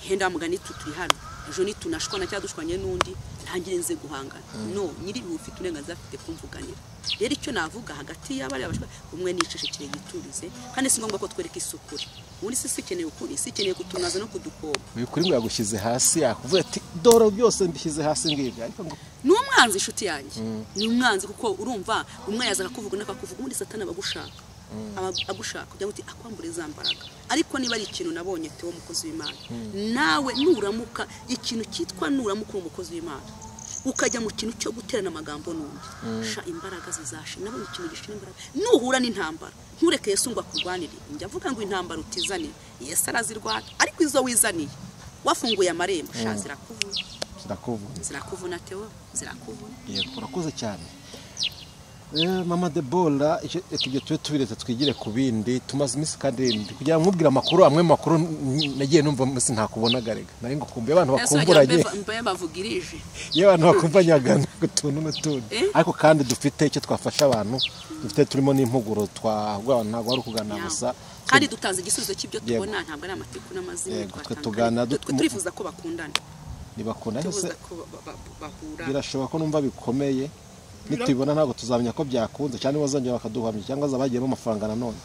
henda mugani turi hano ejo nitunashwana cyangwa dushwanye n'undi ntangire nze guhangana no nyiri ufite uburenganzira afite kumvuganira rero icyo navuga hagati y'abari abashwa umwe nicecekere yiturize kandi si ngombwa ko twereka isukuri ubundi si ikeneye ukuri si ikeneye kutunaza no kudukoba uyu kuri ngo yagushyize hasi yakuvuga ati dore byose mbishyize hasi ngibyo ariko ngo ni umwanzi inshuti yanjye ni umwanzi kuko urumva umwe yazaga kuvuga n'akakuvuga ubundi satani abagushaka agushaka kugira ngo akwambure zambaraga ariko niba ari ikintu nabonye tewo mukozi w'Imana nawe nuramuka ikintu cyitwa nuramuka umukozi w'Imana ukajya mu kintu cyo guterana amagambo n'undi sha imbaraga zizashe nabonye ikintu gishira imbaraga nuhura n'intambara ntureke Yesu ngo akurwanire njya avuga ngo intambara utizaniye Yesu arazirwana ariko izo wizaniye wafunguye amarembo sha zirakuvuna tewo zirakuvuna yego urakoze cyane Mama Debora ibyo tubiretse twigire ku bindi tumaze iminsi kandi kugira ngo nkubwire amakuru amwe makuru nagiye numva munsi ntakubonaga rega nari ngo kumbe abantu bakumburanye mbaye bavugirije ye abantu bakumbanyagana gutuntu n'utundi ariko kandi dufite icyo twafasha abantu dufite turimo n'impuguro twahugwa ntago ari kugana gusa kandi dutanze igisubizo cy'ibyo tubona ntabwo ari amateku n'amazina twatanga turifuza ko bakundana nibakundana se birashoboka ko numva bikomeye nitubona ntago tuzamenya ko byakunze cyane bazongera bakaduhamya cyangwa zabagiyemo amafaranga nanone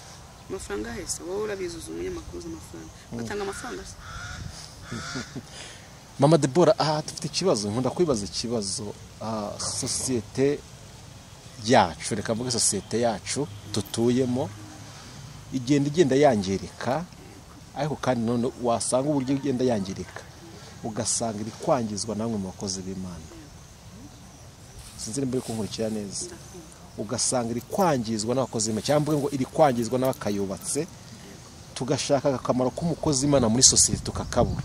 amafaranga hese wowe urabizuza umunyamakuru z'amafaranga batanga amafaranga se Mama Debora dufite ikibazo nkunda kwibaza ikibazo societe yacu reka mvuge societe yacu tutuyemo igenda yangirika ariko kandi none wasanga uburyo igenda yangirika ugasanga iri kwangizwa namwe mu bakozi b'Imana sinzire mbere kunkurikira neza ugasanga iri kwangizwa n'abakozi b'Imana cyangwa ngo iri kwangizwa n'abakayubatse tugashaka akamaro k'umukozi w'Imana muri societe tukakabura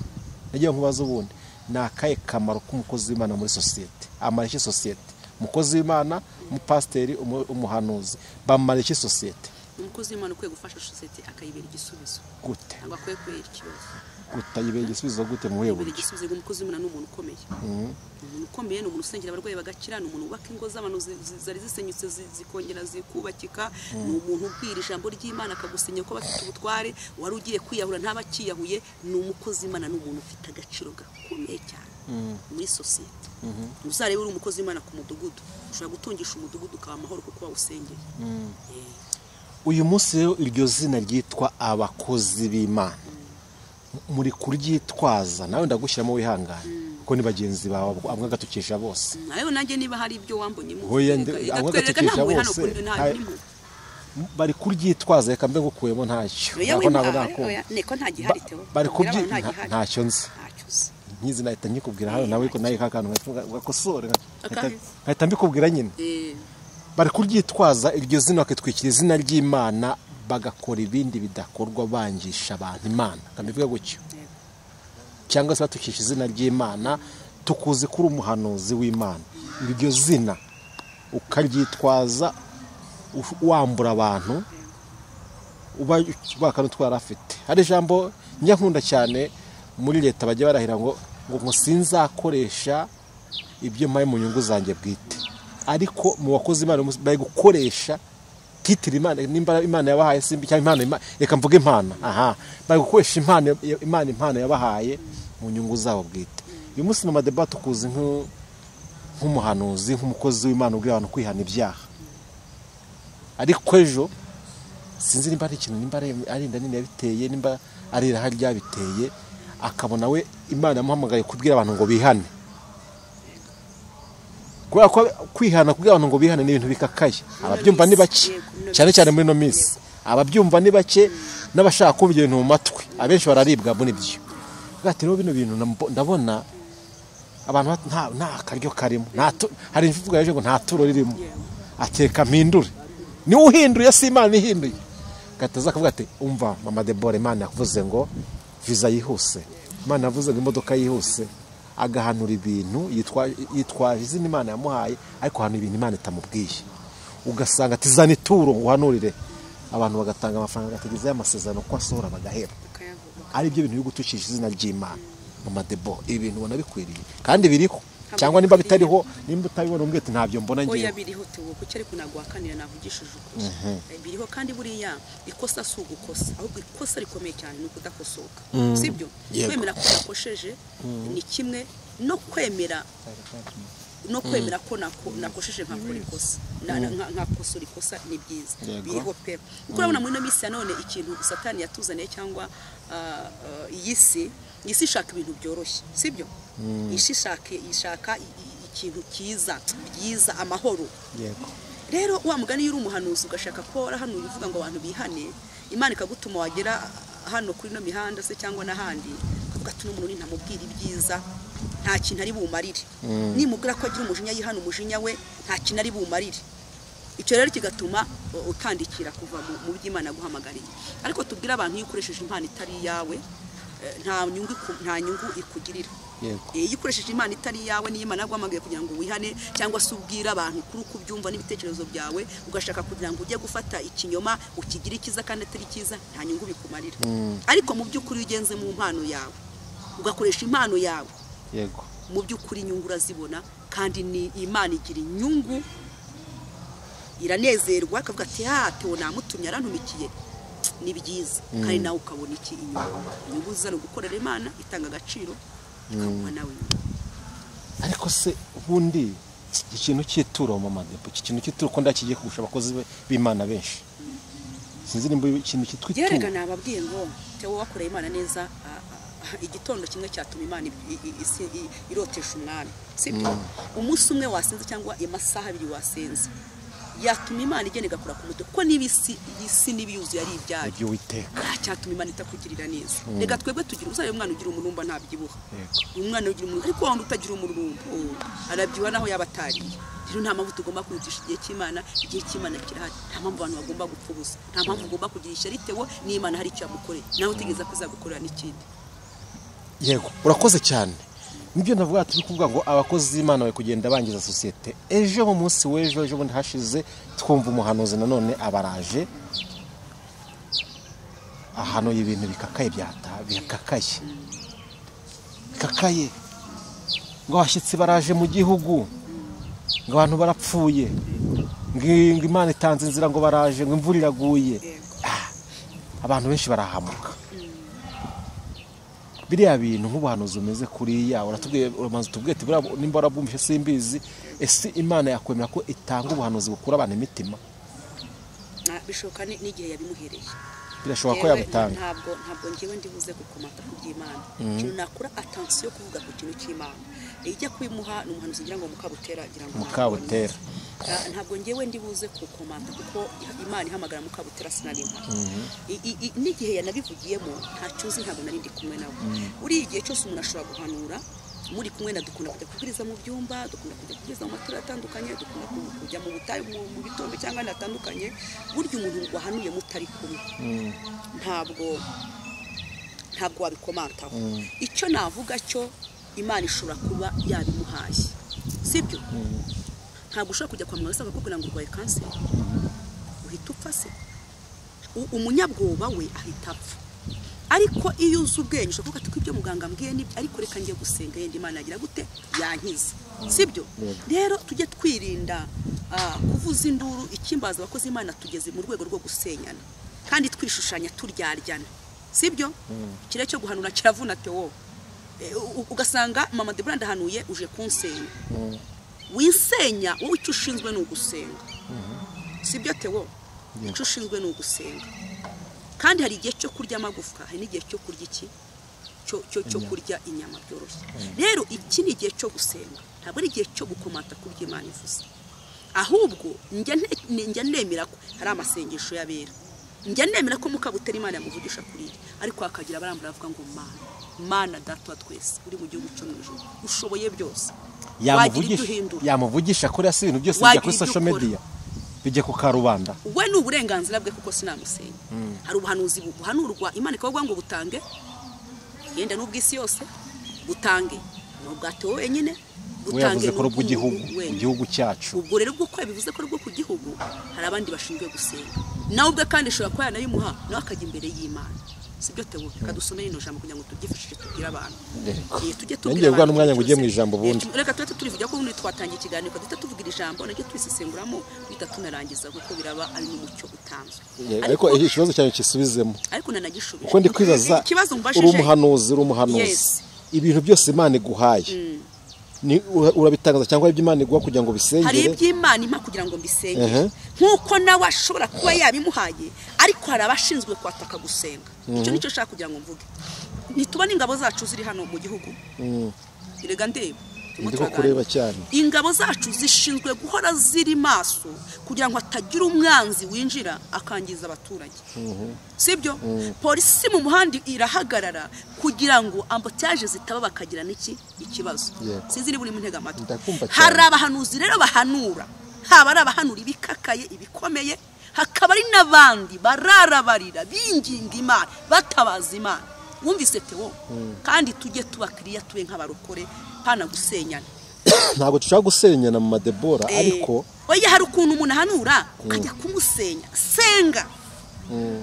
nagiye nkubaza ubundi nakaye kamaro k'umukozi w'Imana muri societe amareke societe umukozi w'Imana umupasteri umuhanuzi bamareke societe umukozi w'Imana ukwiye gufasha societe akayibera igisubizo gute ntabwo akwiye kwera ikibazo gutayibera igisubizo gute mu wewe igisubizo umukozi w'Imana n'umuntu ukomeye umuntu ukomeye ni umuntu usengera abarwayi bagakira ni umuntu ubaka ingo z'abantu zari zisenyutse zikongera zikubakika ni umuntu ubwira ijambo ry'Imana akagusenya ko bafite ubutware wari ugiye kwiyahura ntabakiyahuye ni umukozi w'Imana n'umuntu ufite agaciro gakomeye cyane muri societe uzarebe uri umukozi w'Imana ku mudugudu ushobora gutungisha umudugudu ukaba amahoro kuko wawusengeye uyu munsi rero iryo zina ryitwa abakozi b'Imana muri kuryitwaza nawe ndagushyiramo wihangana kuko ni bagenzi bawe amwe gatukisha bose nayo nanjye niba hari ibyo wambonye mu amwe gatukisha bose bari kuryitwaza reka mbe ngukuyemo ntacyo naho nabo nako neko nta gihari tewo bari ntacyo nzi nkizi nahita nkikubwira hano nawe ko naye kakantu gakosore nkahita mbikubwira nyine bari kuryitwaza iryo zina bakitwikira izina ry'Imana bagakora ibindi bidakorwa bangisha abantu Imana kambivuga gutyo cyangwa se batukisha izina ry'Imana tukuzi kuri umuhanuzi w'Imana iryo zina ukaryitwaza wambura abantu ubakano twarafite hari ijambo nyankunda cyane muri leta bajya barahira ngo sinzakoresha ibyo mpaye mu nyungu zanjye bwite ariko mu bakozi Imana bari gukoresha kitira Imana yabahaye simbi cyangwa impano reka mvuge impano bari gukoresha impano yabahaye mu nyungu zabo bwite uyu munsi Mama Debora tukuzi nk'umuhanuzi nk'umukozi w'Imana ubwira abantu kwihana ibyaha ariko ejo sinzi nimba ari ikintu nimba ari inda nini yabiteye nimba ari iraha ryabiteye akabona we Imana yamuhamagaye kubwira abantu ngo bihane kubera ko kwihana kubwira abantu ngo bihane ni ibintu bikakaye ababyumva ni bake cyane cyane muri no minsi ababyumva ni bake n'abashaka kumva ibintu mu matwi abenshi bararibwa muri byo gati rero bino bintu ndabona abantu nta karyo karimo hari imvugo yaje ngo nta turo ririmo ateka mpindure ni uhinduye si Imana ihinduye gataza kuvuga ati umva Mama Debora Imana yavuze ngo visa yihuse Imana yavuze ngo imodoka yihuse agahanura ibintu yitwaje izina Imana yamuhaye ariko hano ibintu Imana itamubwiye ugasanga tizana ituro uhanurire abantu bagatanga amafaranga gategeze y'amasezerano ko asohora bagahera ari byo bintu byo gutukisha izina ry'Imana Mama Debora ibintu ubona bikwiriye kandi biriho cyangwa nimba bitariho nimba utabibona umbwete ntabyo mbona ngiye oya biriho tewo kuko ariko nagwakanira navugishije ukuri biriho kandi buriya ikosa si ugukosa ahubwo ikosa rikomeye cyane ni ukudakosoka sibyo kwemera ko nakosheje ni kimwe no kwemera ko nakosheje nkakora ikosa nkakosora ikosa ni byiza biriho pe kuko urabona muri no misi ya none ikintu satani yatuzaniye cyangwa iyi si ishaka ibintu byoroshye sibyo ishaka ikintu byiza amahoro rero wa mugani yuri umuhanuzi ugashaka ko warahanuye uvuga ngo abantu bihane Imana ikagutuma wagera hano kuri no mihanda se cyangwa n'ahandi ukavuga ati n'umuntu ntamubwira ibyiza nta kintu ari bumarire nimubwira ko agira umujinya yihana umujinya we nta kintu ari bumarire icyo rero kigatuma utandikira kuva mu by'Imana guhamagariye ariko tubwira abantu iyo ukoresheje impano itari yawe nta nyungu ikugirira iyo ukoresheje impano itari yawe niyo Imana guhamagaye kugira ngo wihane cyangwa se ubwira abantu kuri uko ubyumva n'ibitekerezo byawe ugashaka kugira ngo ujye gufata ikinyoma ukigira ikiza kandi atari kiza nta nyungu bikumarira ariko mu by'ukuri ugenze mu mpano yawe ugakoresha impano yawe yego mu by'ukuri inyungu urazibona kandi ni Imana igira inyungu iranezerwa akavuga ati tewo namutumye arantumikiye ni byiza kandi nawe ukabona iki inyungu zano gukorera Imana itanga agaciro ikaguha nawe ariko se ubundi ikintu cy'ituro mama depo ikintu cy'ituro ko ndakigiye kugusha abakozi b'Imana benshi sinzi nimba ikintu cyitwa ituro yerega nababwiye ngo tewo wakoreye Imana neza igitondo kimwe cyatuma Imana irotesha umwami sibyo umunsi umwe wasenze cyangwa amasaha abiri wasenze yatuma Imana igene gakora ku mutwe ko nibisi nibiyuzuye ari ibyayo by'Uwiteka cyatuma Imana itakugirira neza rega twebwe tugira uzaye umwana ugira umurumba ntabyibuha umwana ugira umurumba ariko wandi utagira umurumba arabyiwa naho yabatariye rero nta mpamvu tugomba kwigisha igihe cy'Imana kirahari nta mpamvu abantu bagomba gupfubuza nta mpamvu ugomba kugira ishyari tewo n'Imana hari icyo yamukoreye nawe utegeza kuzagukorera n'ikindi yego urakoze cyane nibyo navuga turi kuvuga ngo abakozi b'Imana bari kugenda bangiza societe ejo mu munsi w'ejo bundi hashize twumva umuhanuzi nanone abaraje ahano y'ibintu bikakaye ngo abashyitsi baraje mu gihugu ngo abantu barapfuye ngo Imana itanze inzira ngo baraje ngo imvura iraguye abantu benshi barahamuka biriya bintu nk'ubuhanuzi umeze kuriya uramanza tubwiye ati nimba warabumvishe simbizi ese Imana yakwemera ko itanga ubuhanuzi bukura abantu imitima bishoka n'igihe yabimuhereye birashoboka ko yabutanga ntabwo ngiwe ndibuze gukomata ku by'Imana kintu nakura attention kuvuga ku kintu cy'Imana ijya kwimuha n'umuhanuzi ngira ngo mukabutera ntabwo ngiwe ndibuze gukomata kuko Imana ihamagara mukabutera sinarimpa n'igihe yanabivugiyemo nta cyuzi ntabwo nari ndi kumwe nawe uri igihe cyose umuntu ashobora guhanura muri kumwe na dukunda kujya kubwiriza mu byumba dukunda kujya kubwiriza mu matora atandukanye dukunda kujya mu butayu mu bitombe cyangwa natandukanye burya umuntu wahanuye mutari kumwe ntabwo wabikomantaho icyo navuga cyo Imana ishobora kuba yabimuhaye sibyo ntabwo ushobora kujya kwa muganga usanga kugira ngo urwaye kanseri uhita upfa se umunyabwoba we ahita apfa ariko iyo uzi ubwenge ushobora kuvuga ati ibyo muganga mbwiye ni ariko reka ngiye gusenga yenda Imana yagira gute yankiza sibyo rero tujye twirinda kuvuza induru ikimbaza abakozi Imana tugeze mu rwego rwo gusenyana kandi twishushanya turyaryana sibyo kire cyo guhanura kiravuna tewo ugasanga mama de brand hanuye uje kunsenya wisenya wowe icyo ushinzwe no gusenga sibyo tewo icyo ushinzwe no gusenga kandi hari igihe cyo kurya amagufwa hari n'igihe cyo kurya iki cyo kurya inyama byoroshye rero iki ni igihe cyo gusenga ntabwo ari igihe cyo gukomata ku by'Imana ivuze ahubwo njya nemera ko hari amasengesho y'abera njya nemera ko mukabutera Imana yamuvugisha kuri ariko akagira abarambura bavuga ngo Mana data twese uri mu gihugu cyo n'ijuru ushoboye byose yamuvugisha kuri asi ibintu byose bijya kuri social media bijye ku karubanda we n'uburenganzira bwe kuko sinamusenya hari ubuhanuzi buhanurwa Imana ikavuga ngo butange yenda n'ubwisi yose butange n'ubwatewe wenyine butange no ku gihugu cyacu ubwo rero bwo bivuze ko rwo ku gihugu hari abandi bashinzwe gusenga nawe ubwe kandi ashobora kuba yanayimuha nawe akajya imbere y'Imana sibyo tewo kadusomeye ino jambo kugira ngo tubyifashishe tubwira abantu tujye tubwira abantu umwanya ngo ujye mu ijambo bundi reka tujye turivuga ko ubundi twatangiye ikiganiro duhita tuvugira ijambo nacyo twisesenguramo duhita tunarangiza kuko biraba ari n'umucyo utanzwe ariko ikibazo cyane kisubizemo ariko nanagishubije uko ndi kwibaza uri umuhanuzi ibintu byose Imana iguhaye ni urabitangaza cyangwa iby'Imana iguha kugira ngo bisengere hari iby'Imana impa kugira ngo mbisengere nkuko nawe ashobora kuba yabimuhaye ariko hari abashinzwe kwataka gusenga icyo nicyo shaka kugira ngo mvuge nitubona ingabo zacu ziri hano mu gihugu irega ndeba ndiko kureba cyane ingabo zacu zishinzwe guhora ziri maso kugira ngo hatagira umwanzi winjira akangiza abaturage sibyo polisi mu muhanda irahagarara kugira ngo ambotaje zitaba bakagira n'iki ikibazo sinzi ni buri muntega amatwi hari abahanuzi rero bahanura haba ari abahanura ibikakaye ibikomeye hakaba ari n'abandi bararabarira binginga Imana batabaza Imana wumvise tewo kandi tujye tubakiriya tube nk'abarokore pana gusenyana ntabwo tushaka gusenyana mu madebora ariko oya hari ukuntu umuntu ahanura ukajya kumusenya senga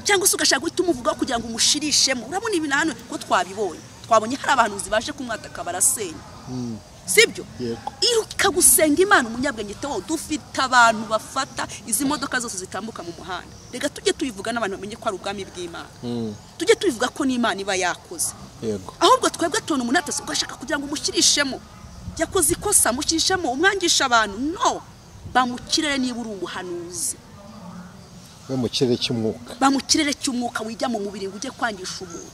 cyangwa se ugashaka guhita umuvuga kugira ngo umushirishemo urabona ibintu hano ko twabonye hari abahanuzi baje kumwataka barasenya sibyo iruka gusenga Imana umunyabwenge tewo dufite abantu bafata izi modoka zose zitambuka mu muhanda rega tujye tubivuga n'abantu bamenye ko ari ubwami bw'Imana tujye tubivuga ko n'Imana iba yakoze ahubwo twebwe tone umuntu atase ugashaka kugira ngo umushirishemo yakoze ikosa mushirishemo umwangisha abantu no bamukirere niba uri umuhanuzi bamukirere cy'umwuka wijya mu mubiri ngo ujye kwangisha umuntu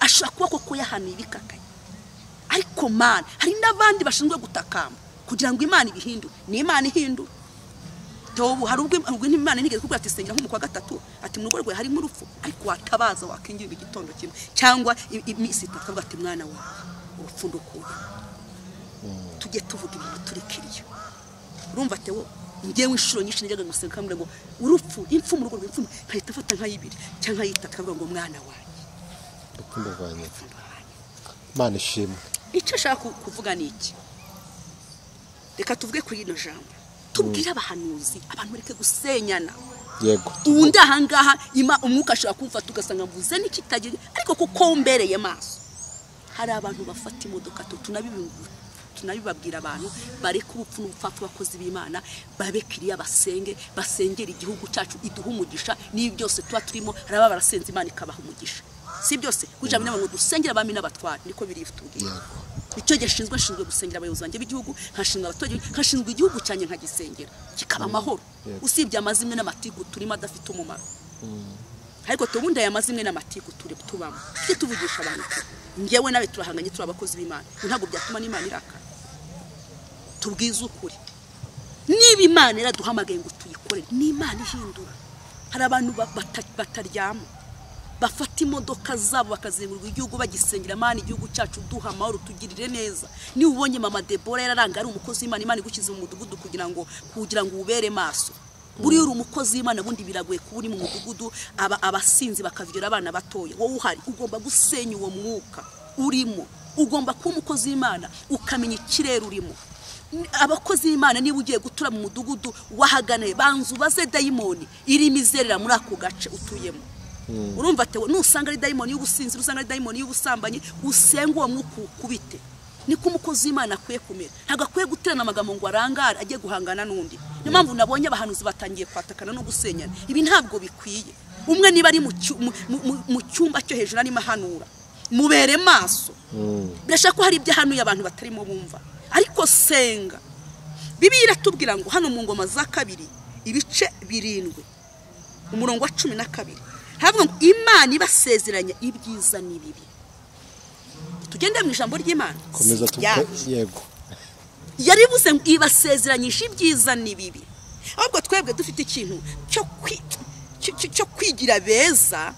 ashaka kuba koko yahanuye ibikakaye ariko Mana hari n'abandi bashinzwe gutakamba kugira ngo Imana ibihindure ni Imana ihindura tobu hari ubwo Imana nigeze kubwira ati sengera nk'umukwa gatatu ati mu rugo rwe harimo urupfu ariko watabaza wakingira igitondo kimwe cyangwa imisi itakavuga ati mwana wawe urupfu ndukuye tujye tuvuga ibintu turikiriye urumva tewo ngewe inshuro nyinshi najyaga gusenga kamwe ngo urupfu impfu mu rugo rwe impfu nkahita afata nk'ayibiri cyangwa nkayita akavuga ngo mwana wawe urukundo rwanjye Mana ishimwe icyo ashaka kuvuga ni iki reka tuvuge kuri ino jambo tubwire abahanuzi abantu bareke gusenyana yego ubundi ahangaha umwuka ashaka kumfata ugasanga mvuze n'ikitagira ariko kuko mbereye maso hari abantu bafata imodoka tunabibabwira abantu bareke ubupfu n'ubupfapfa bakozi b'Imana babekiriya basengera igihugu cyacu iduha umugisha n'ibi byose tuba turimo haraba barasenza Imana ikabaha umugisha si byose kujamwe n'abantu dusengera abami n'abatwara niko birifutubwiye icyo gishinzwe gusengera abayobozi banjye b'igihugu nkashinzwe abaturage nkashinzwe igihugu cyanye nkagisengera kikaba amahoro usibye amazimwe n'amatiku turimo adafite umumaro ariko tubundi aya mazimwe n'amatiku tubamo tujye tuvugisha abantu ngewe nawe turahanganye turi abakozi b'Imana ntabwo byatuma n'Imana iraka tubwize ukuri niba Imana iraduhamagaye ngo tuyikorere n'Imana ihindura hari abantu bataryama bafata imodoka zabo bakazenguruka igihugu bagisengera Imana igihugu cyacu duha amahoro tugirire neza ni ubonye mama Debora yararanga ari umukozi w'Imana Imana igukiza mu mudugudu kugira ngo ubere maso buri uri umukozi w'Imana bundi biragoye kuba uri mu mudugudu abasinzi bakavyira abana batoye wowe uhari ugomba gusenya uwo mwuka urimo ugomba kuba umukozi w'Imana ukamenya ikirere urimo abakozi b'Imana niba ugiye gutura mu mudugudu wahagane banzu baze dayimoni iri mizerera muri ako gace utuyemo urumva tewe nusanga ari dayimoni y'ubusinzi usanga ari dayimoni y'ubusambanyi usenga uwo mwuka ukubite niko umukozi w'Imana akwiye kumera ntabwo akwiye guterana amagambo ngo arangare agiye guhangana n'undi niyo mpamvu nabonye abahanuzi batangiye kwatakana no gusenyana ibi ntabwo bikwiye umwe niba ari mu cyumba cyo hejuru arimo ahanura mubere maso birashaka ko hari ibyo hanuye abantu batarimo bumva ariko senga Bibiliya iratubwira ngo hano mu ngoma za 2 ibice 7 umurongo wa 12 havuga ngo Imana ibasezeranya ibyiza n'ibibi tugende mu ijambo ry'Imana komeza yego yaribuze ngo ibasezeranyisha ibyiza n'ibibi ahubwo twebwe dufite ikintu cyo kwigira beza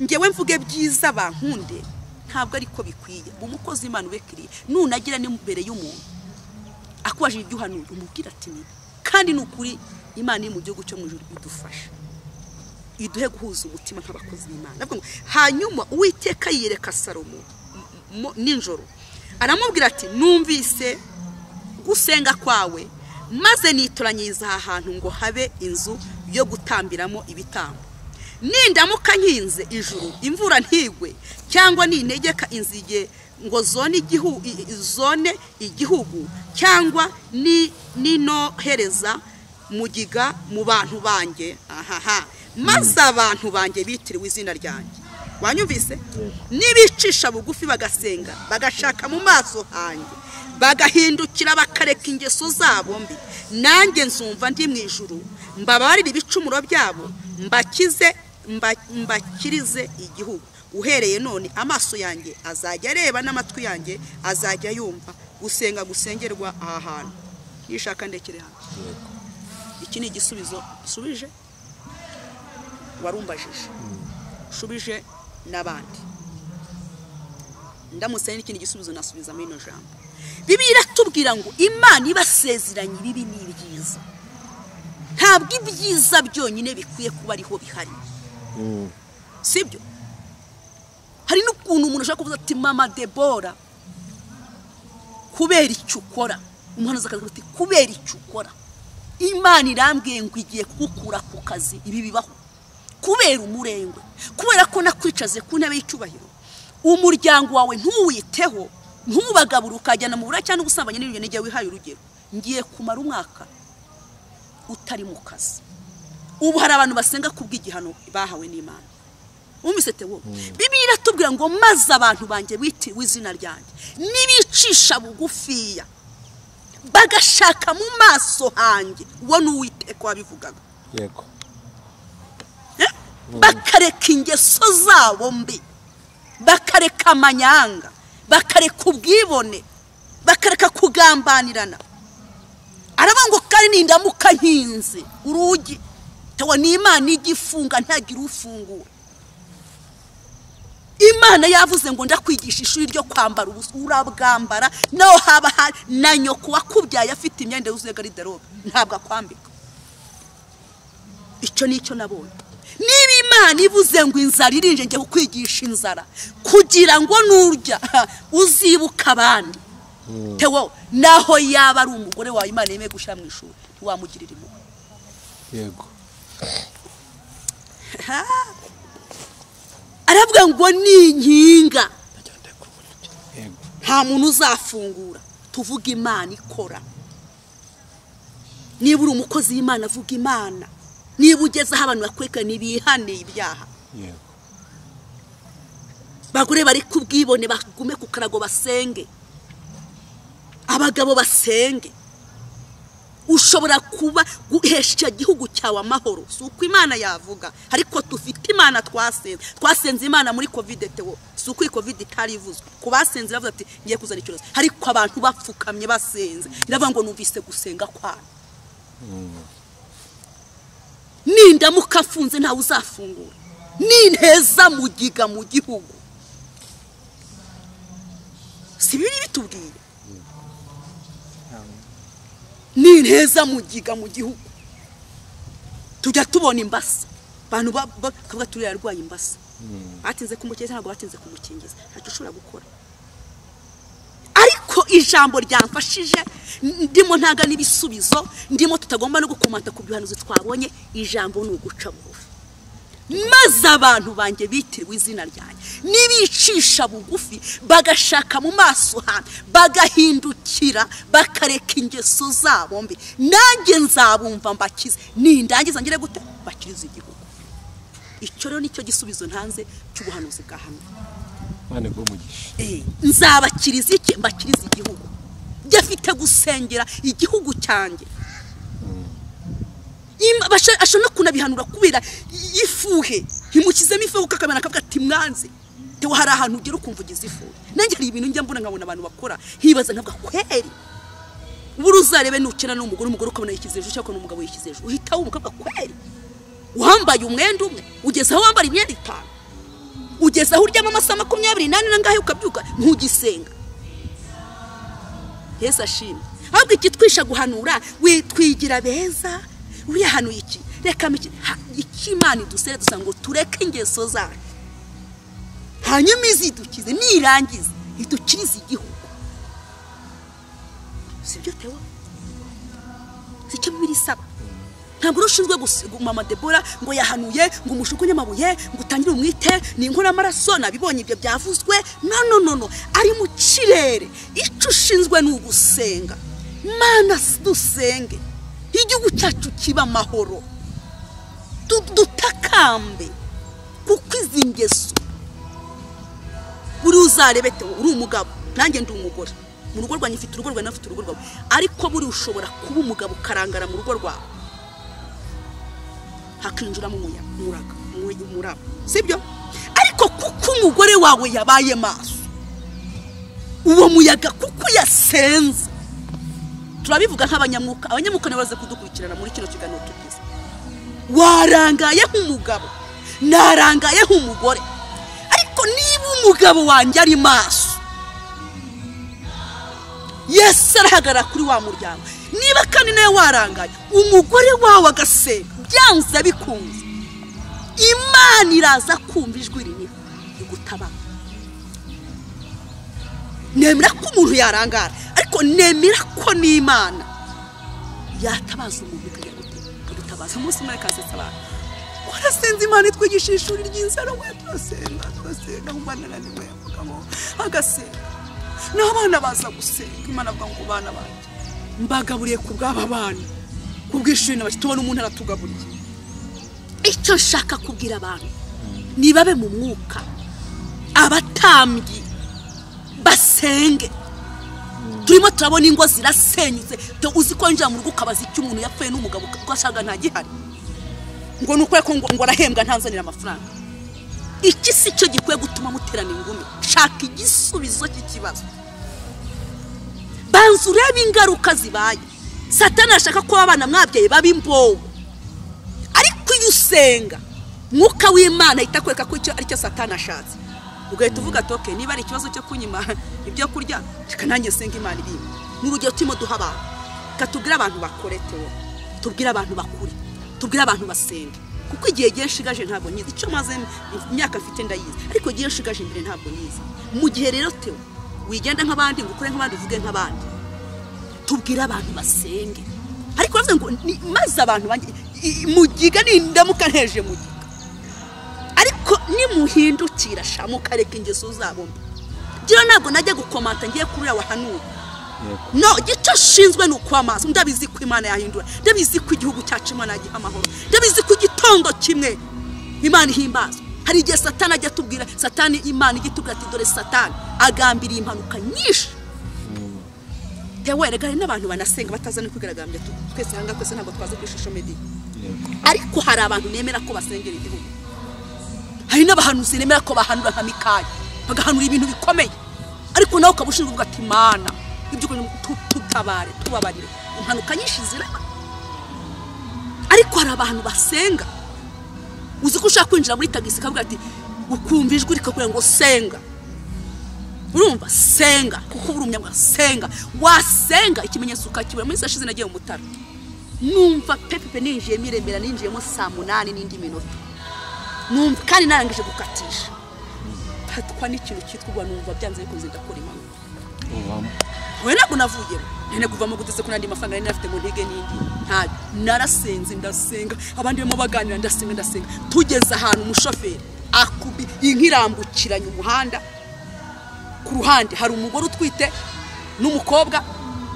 ngewe mvuge byiza bankunde ntabwo ariko bikwiye umukozi w'Imana ubekiriye nunagira n'imbere y'umuntu akwaje ibyo uhanura umubwira ati ni kandi nukuri Imana iri mu gihugu cyo mu ijuru idufasha iduhe guhuza umutima nk'abakozi b'Imana hanyuma Uwiteka yireka Salomo ninjoro aramubwira ati numvise gusenga kwawe maze nitoranyiriza aha hantu ngo habe inzu yo gutambiramo ibitambo nindamuka nkinze ijuru imvura ntigwe cyangwa nintegeka inzige ngo zone igihugu cyangwa ninohereza mugiga mu bantu banjye maze abantu banjye bitiriwe izina ryanjye. Wanyumvise? Nibicisha bugufi bagasenga bagashaka mu maso hanjye bagahindukira bakareka ingeso zabo mbi, nanjye nzumva ndi mu ijuru mbabarira ibicumuro byabo mbakirize igihugu. Uhereye none amaso yanjye azajya areba n'amatwi yanjye azajya yumva gusenga gusengerwa aha hantu. Nishaka ndekere hano. Iki ni igisubizo subije warumbajije shubije n'abandi. Ndamutse n'ikindi gisubizo nasubiza muri no jambo. Bibiliya iratubwira ngo Imana ibasezeranye bibi n'ibyiza. Ntabwo ibyiza byonyine bikwiye kuba ariho bihari. Sibyo? Hari n'ukuntu umuntu ashaka kuvuga ati mama Debora kubera icyo ukora, umuhanuzi akavuga ati kubera icyo ukora Imana irambwiye ngo igiye kugukura ku kazi. Ibi bibaho kubera umurengwe, kubera ko nakwicaze ku ntebe y'icubahiro, umuryango wawe ntuwiteho, ntubagabura ukajyana mu buraya cyangwa gusambanya n'ibyo nijye wihaye urugero. Ngiye kumara umwaka utari mu kazi. Ubu hari abantu basenga kubw'igihano bahawe n'Imana. Umise tewo. Bibiliya iratubwira ngo maze abantu banjye bitiriwe izina ryanjye nibicisha bugufiya bagashaka mu maso hanjye. Uwo n'Uwiteka wabivugaga. Yego. Bakareka ingeso zabo mbi, bakareka amanyanga, bakareka ubwibone, bakareka kugambanirana. Aravuga ngo kandi nindamuka nkinze urugi tawa n'Imana igifunga ntagira ufungura. Imana yavuze ngo ndakwigisha ishuri ryo kwambara ubusa urabwambara naho haba na nyoko wakubyaye afite imyenda yuzuye garderobe ntabwo akwambika. Icyo nicyo nabonye. Niba Imana ivuze ngo inzara irinje ngiye kukwigisha inzara kugira ngo nurya uzibuka abandi. Tewo naho yaba ari umugore wawe Imana yemeye gushira mu ishuri ntiwamugirira impuhwe. Yego. Aravuga ngo ni inkinga nta muntu uzafungura. Tuvuga Imana ikora. Niba uri umukozi w'Imana avuga Imana. Niba ugezeho abantu bakweka nibihane ibyaha. Yego. Bagore bari kubwibone bagume ku karago basenge. Abagabo basenge. Ushobora kuba guhesha igihugu cyawe amahoro. Suko Imana yavuga. Ariko tufite Imana twasenze Imana muri covid tewo. Suko covid itarivuzwe. Kubasenze bavuga ati ngiye kuzana ikibazo. Ariko abantu bapfukamye basenze. Iravuga ngo numvise gusenga kwa. Nindamuka afunze ntawe uzafungura. Ninteza mugiga mu gihugu. Si biri bitubwiye. Ninteza mugiga mu gihugu. Tujya tubona imbasa. Abantu bakavuga turi yarwaye imbasa. Batinze kumukeza ntabwo batinze kumukingiza. Ntacyo ushobora gukora. Ariko ijambo ryamfashije ndimo ntaga n'ibisubizo, ndimo tutagomba no gukomanta ku bihanuzi twabonye. Ijambo ni uguca bugufi. Maze abantu banjye bitiriwe izina ryanjye nibicisha bugufi bagashaka mu maso hanjye bagahindukira bakareka ingeso zabo mbi, nanjye nzabumva mbakize. Nindangiza ngire gute bakiriza igihugu. Icyo rero nicyo gisubizo ntanze cy'ubuhanuzi bwa hano. Mane go mugisha. Nzabakiriza iki? Mbakiriza igihugu. Byafite gusengera igihugu cyanjye. Ashobora kunabihanura kubera ifuhe himukizemo ifuhe ukakamena akavuga ati mwanze tewo hari ahantu ugera ukumvugiza ifuhe. Nanjye hari ibintu njya mbona nkabona abantu bakora hibaza ntabwo kweri buruzarebe nukena n'umugore ukabona yikizeje cyangwa n'umugabo yikizeje uhita wumukabwa kweri wambaye umwenda umwe ugezaho wambara imyenda 5 ugezaho uryama amasaha 28 nangahe ukabyuka ntugisenga. Yesu ashimwe. Ahubwo ikitwisha guhanura witwigira beza uyahanuye iki reka iki Imana idusere dusango tureke ingeso zacu hanyuma izidukize nirangize idukirize igihugu. Sibyo tewo sicyo bibiri saba ntabwo rushinzwe mama Debora ngo yahanuye ngo umushukunye amabuye ngo utangire umwite ni inkuru amaraso nabibonye ibyo byavuzwe no ari mu kirere icyo ushinzwe ni ugusenga mana dusenge igihugu cyacu kiba amahoro dutakambe kuko izi ngeso buri uzarebete uri umugabo nanjye ndi umugore mu rugo rwanjye mfite urugo rwawe nafite urugo rwawe ariko buri ushobora kuba umugabo karangara mu rugo rwawe hakinjiramo umuraba sibyo ariko kuko umugore wawe yabaye maso uwo muyaga kuko yasenze turabivuga nk'abanyamwuka nabaze kudukurikirana muri kino kiganiro tugize warangaye nk'umugabo narangaye nk'umugore ariko niba umugabo wanjye ari maso Yesu arahagara kuri wa muryango niba kandi nawe warangaye umugore wawe agasenga byanze bikunze Imana iraza kumva ijwi rinini igutaba nemera ko umuntu yarangara ariko nemera ko n'Imana yatabaza umuntu kugutabaza umunsi umwe kasetsa abantu warasenze Imana itwigisha ishuri ry'inzara we turasenga umwana ni we mugabo agasenga n'abana baza gusenga Imana avuga ngo bana banje mbagaburiye ku bw'aba bana kubwishuri n'abaki tubona umuntu aratugaburiye icyo nshaka kubwira abantu nibabe mu mwuka abatambyi basenge turimo turabona ingo zirasenyutse to uzi ko njya mu rugo ukabaza icyo umuntu yapfuye n'umugabo ugashaka nta gihari ngo nuko ngo arahembwa ntanzanira amafaranga iki si cyo gikwiye gutuma muterana ingumi shaka igisubizo cy'ikibazo banzu urebe ingaruka zibaye Satani ashaka ko abana mwabyaye babimbowe ariko iyo usenga mwuka w'Imana itakwereka ko icyo ari cyo Satani ashatse ugahita uvuga toke niba ari ikibazo cyo kunyima ibyo kurya kanange senga Imana ibimwe n'urugero turimo duha abantu katubwira abantu bakoretewe tubwira abantu bakuri tubwira abantu basenga kuko igihe gihe nshigaje ntabwo nyizi icyo maze imyaka mfite ndayizi ariko gihe nshigaje imbere ntabwo nyizi mu gihe rero tewe wigenda nk'abandi ngo ukore nk'abandi uvuge nk'abandi tubwira abantu basenge ariko bavuze ngo maze abantu banjye mugiga nindamuka nteje mugiga ariko nimuhindukira shamuka reka ingeso zabo gira ntabwo najya gukomanta ngiye kuri wahanuye no gico shinzwe n'ukwamaso ndabizi ko Imana yahindura ndabizi ko igihugu cyacu Imana yagiha amahoro ndabizi ko igitondo kimwe Imana ihimbaza hari igihe Satani ajya tubwira Satani Imana igitubwira ati dore Satani agambiriye impanuka nyinshi yewe rega n'abantu banasenga batazana kwigaragambya twese hanga kwese ntabwo twaze kuri social media ariko hari abantu nemera ko basengera igihugu hari n'abahanuzi nemera ko bahanura nka Mikaya bagahanura ibintu bikomeye ariko nawe ukabushinga uvuga ati Imana ibyo tutabare tubabarire impanuka nyinshi ziraba ariko hari abantu basenga uzi ko ushaka kwinjira muri tagisi kavuga ati ukumva ijwi rikakubwira ngo senga urumva senga kuko urumya ngo senga wasenga ikimenyetso ukakibura muri sashize nagiye mu mutara numva pepe ninjiye miremera ninjiyemo saa 8 n'indi minota numva kandi narangije gukatisha hatwa n'ikintu cyitwa numva byanze bikunze ndakora impanuka we ntabwo navuye nene kuvamo gutese ko nandi mafaranga nari nafite mu ntege n'indi nta narasenze ndasenga abandi bemo baganira ndasenga tugeze ahantu umushoferi akubi inkirambukiranya umuhanda ku ruhande hari umugore utwite n'umukobwa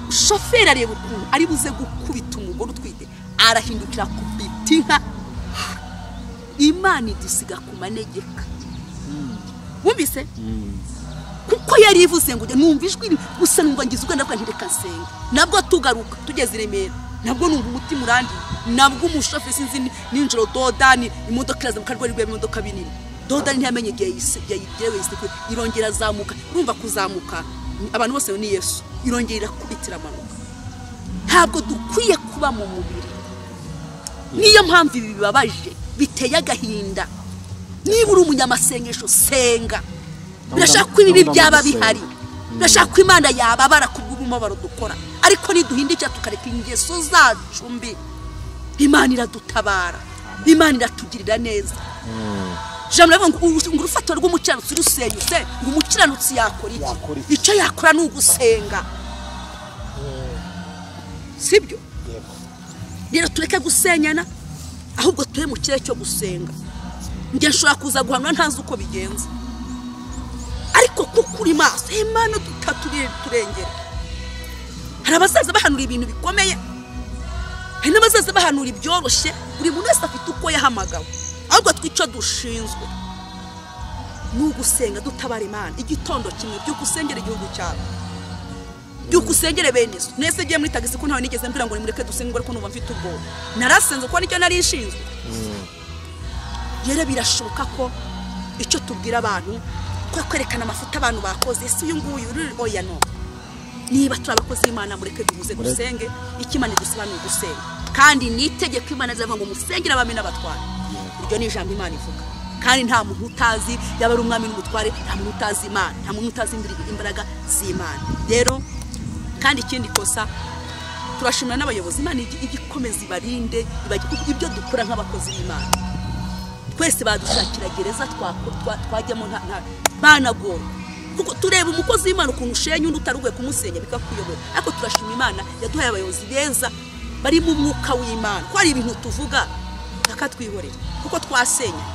shoferi areba ukuntu ari buze gukubita umugore utwite arahindukira kubita inka Imana idisiga ku manegeka wumvise kuko yari ivuze ngo numva ijwi gusa numva ngize ubwo ndabwa ntireka nsenga nabwo tugaruka tugeze Remera nabwo numva umutima urandi nabwo umushoferi sinzi ninjoro dodani imodoka iraza mukarwari rw'imodoka binini dodani ntiyamenye igihe yayigewe isiko irongera azamuka urumva kuzamuka abantu bose ni Yesu irongera kubitira amanuka ntabwo dukwiye kuba mu mubiri niyo mpamvu ibi bibabaje biteye agahinda niba uri umunyamasengesho senga birashaka ko ibi byaba bihari birashaka ko Imana yababara kubw'umubabaro dukora ariko niduhindukira tukareka ingeso zacu mbi Imana iradutabara Imana iratugirira neza jamwe ngo urufato rw'umukiranutsi rusenyutse ngo umukiranutsi yakora iki icyo yakora ni ugusenga sibyo rero tureke gusenyana ahubwo tuhe mu kirere cyo gusenga. Njye nshobora kuza guhamya ntazi uko bigenza, ariko kuko uri maso Imana turengera. Hari abazaza bahanura ibintu bikomeye, hari n'abazaza bahanura ibyoroshye. Buri muntu wese afite uko yahamagawe, ahubwo twico dushinzwe ni ugusenga dutabara Imana. Igitondo kimwe by'ugusengera igihugu cyawe, by'ugusengera bene so. Nese giye muri tagisi ko ntawe nigeze mbira ngo nimureke dusenge ariko numva mfite ubwo narasenze ko nicyo nari ishinzwe. Yere birashoboka ko icyo tubwira abantu ko kwerekana amafuta abantu bakoze isi uyu nguyu oya no. Niba turabakoze Imana mureke duhuze gusenge, ikimana dusobanura gusenga kandi nitegeko Imana zava ngo musengera abami n'abatwara. Iryo ni ijambo Imana ivuga, kandi nta muntu utazi yaba ari umwami n'umutware, nta muntu utazi Imana, nta muntu utazi imbaraga z'Imana. Rero kandi ikindi kosa turashimira n'abayobozi Imana igikomeza ibarinde ibyo dukora nk'abakozi b'Imana. Twese badushakira gereza twajyamo nta banagora, kuko tureba umukozi w'Imana ukuntu ushenye undi utaruguye kumusenya bikakuyobora. Ariko turashima Imana yaduhaye abayobozi beza bari mu mwuka w'Imana, ko ari ibintu tuvuga akatwihorera kuko twasenya.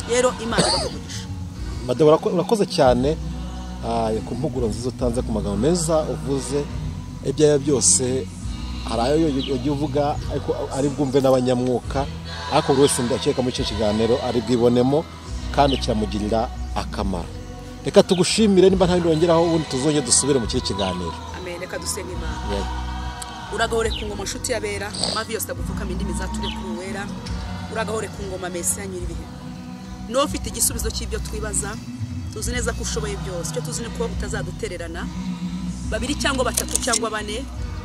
Rero Imana bagugisha. Madame urakoze cyane ku mpuguro nziza utanze, ku magambo meza uvuze. Ibyayo byose harayo yo uvuga ariko ari bwumve n'abanyamwuka, ariko buri wese ndakeka muri icyo kiganiro ari bwibonemo kandi cyamugirira akamaro. Reka tugushimire, niba nta bindi wongeraho ubundi tuzongeye dusubire mu kiganiro. Amen. Reka dusenge Imana. Uragahore ku ngoma nshuti yabera, amavi yose agupfukama indimi zature kuri wera. Uragahore ku ngoma Mesi ya nyiribihe. No ufite igisubizo cy'ibyo twibaza, tuzi neza ko ushoboye byose. Cyo tuzi ko utazadutererana. 2 cyangwa 3 cyangwa 4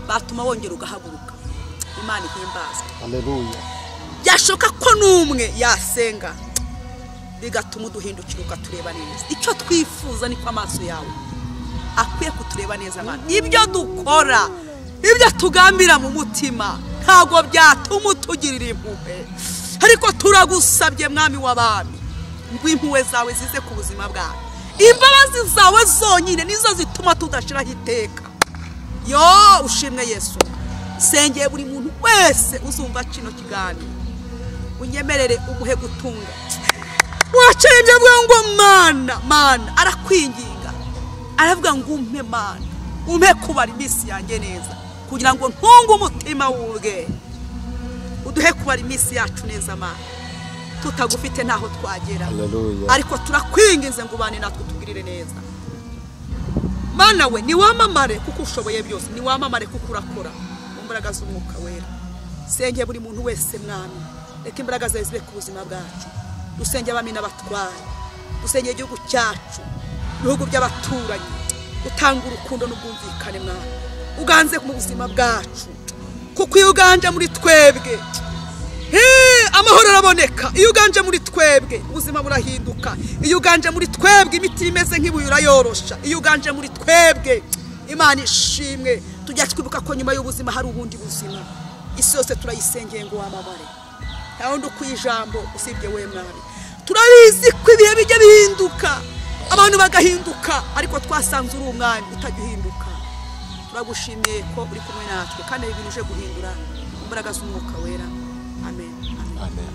batuma wongera ugahaguruka. Imana ihimbaza. Haleluya. Byashoka ko numwe yasenga bigatuma duhindukira ukatureba neza. Icyo twifuza ni kwa amaso yawe akwiye kutureba neza Mana. Ibyo dukora, ibyo tugambira mu mutima ntago byatuma utugirira impuhwe, ariko turagusabye Mwami w'abami ngo impuhwe zawe zize ku buzima bwawe. Imbabazi zawe zonyine nizo zituma tudashiraho iteka. Yo ushimwe Yesu. Sengeye buri muntu wese uzumva kino kiganiro, unyemerere umuhe gutunga. Wacebye ngo Mana arakwinginga, aravuga ngo umpe Mana, umpe kubara iminsi yanjye neza, kugira ngo ntunge umutima wubwe. Uduhe kubara iminsi yacu neza Mana, tutagufite ntaho twagera. Ariko turakwinginze ngo ubane natwe tugirire neza. Mana we ni wamamare kuko ushoboye byose, ni wamamare kuko urakora mu mbaraga z'umwuka wera. Senge buri muntu wese Mwami, reka imbaraga zawe zibe ku buzima bwacu. Dusenge abami n'abatware, dusenge igihugu cyacu, ibihugu by'abaturanyi. Utanga urukundo n'ubwumvikane Mwami, uganze mu buzima bwacu, kuko iyo uganje muri twebwe amahoro araboneka. Iyo uganje muri twebwe ubuzima burahinduka. Iyo uganje muri twebwe imiti imeze nk'ibuye urayorosha. Iyo uganje muri twebwe Imana ishimwe. Tujya twibuka ko nyuma y'ubuzima hari ubundi buzima. Isi yose turayisengeye ngo wamabare, nta wundi ukwijambo usibye we Mwami. Turabizi ko ibihe bijya bihinduka, abantu bagahinduka, ariko twasanze uri umwami utagihinduka. Turagushimiye ko uri kumwe natwe kandi ibintu uje guhindura imbaraga z'umwuka wera. Amen. Amen.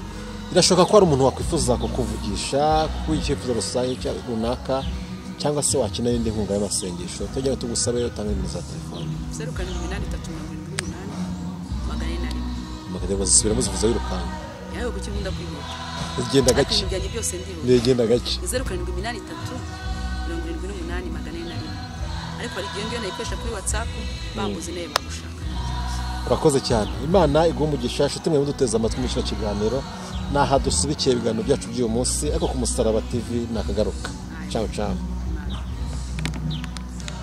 Birashoboka ko hari umuntu wakwifuza kukuvugisha, kuyikifuza rusange cyangwa runaka, cyangwa se wakina n'indi nkunga y'amasengesho. Tugera tugusabe yo tanga nimero za telefone. 0783 Magade bazisubira muzivuza y'urukanga. Yawe gukimunda kwihuta. Igenda gake. Ibijyanye byose ndiho. Negenda gake. 0783 Magade. Ariko ari genge nayikoresha kuri whatsapp bambuze naye bagushaka. Urakoze cyane. Imana igumugisha tumwe muduteza amatwi mu kiganiro. Naha dusubikiye ibiganiro byacu by'uyu munsi, ariko ku Musaraba TV nakagaruka. Ciao ciao.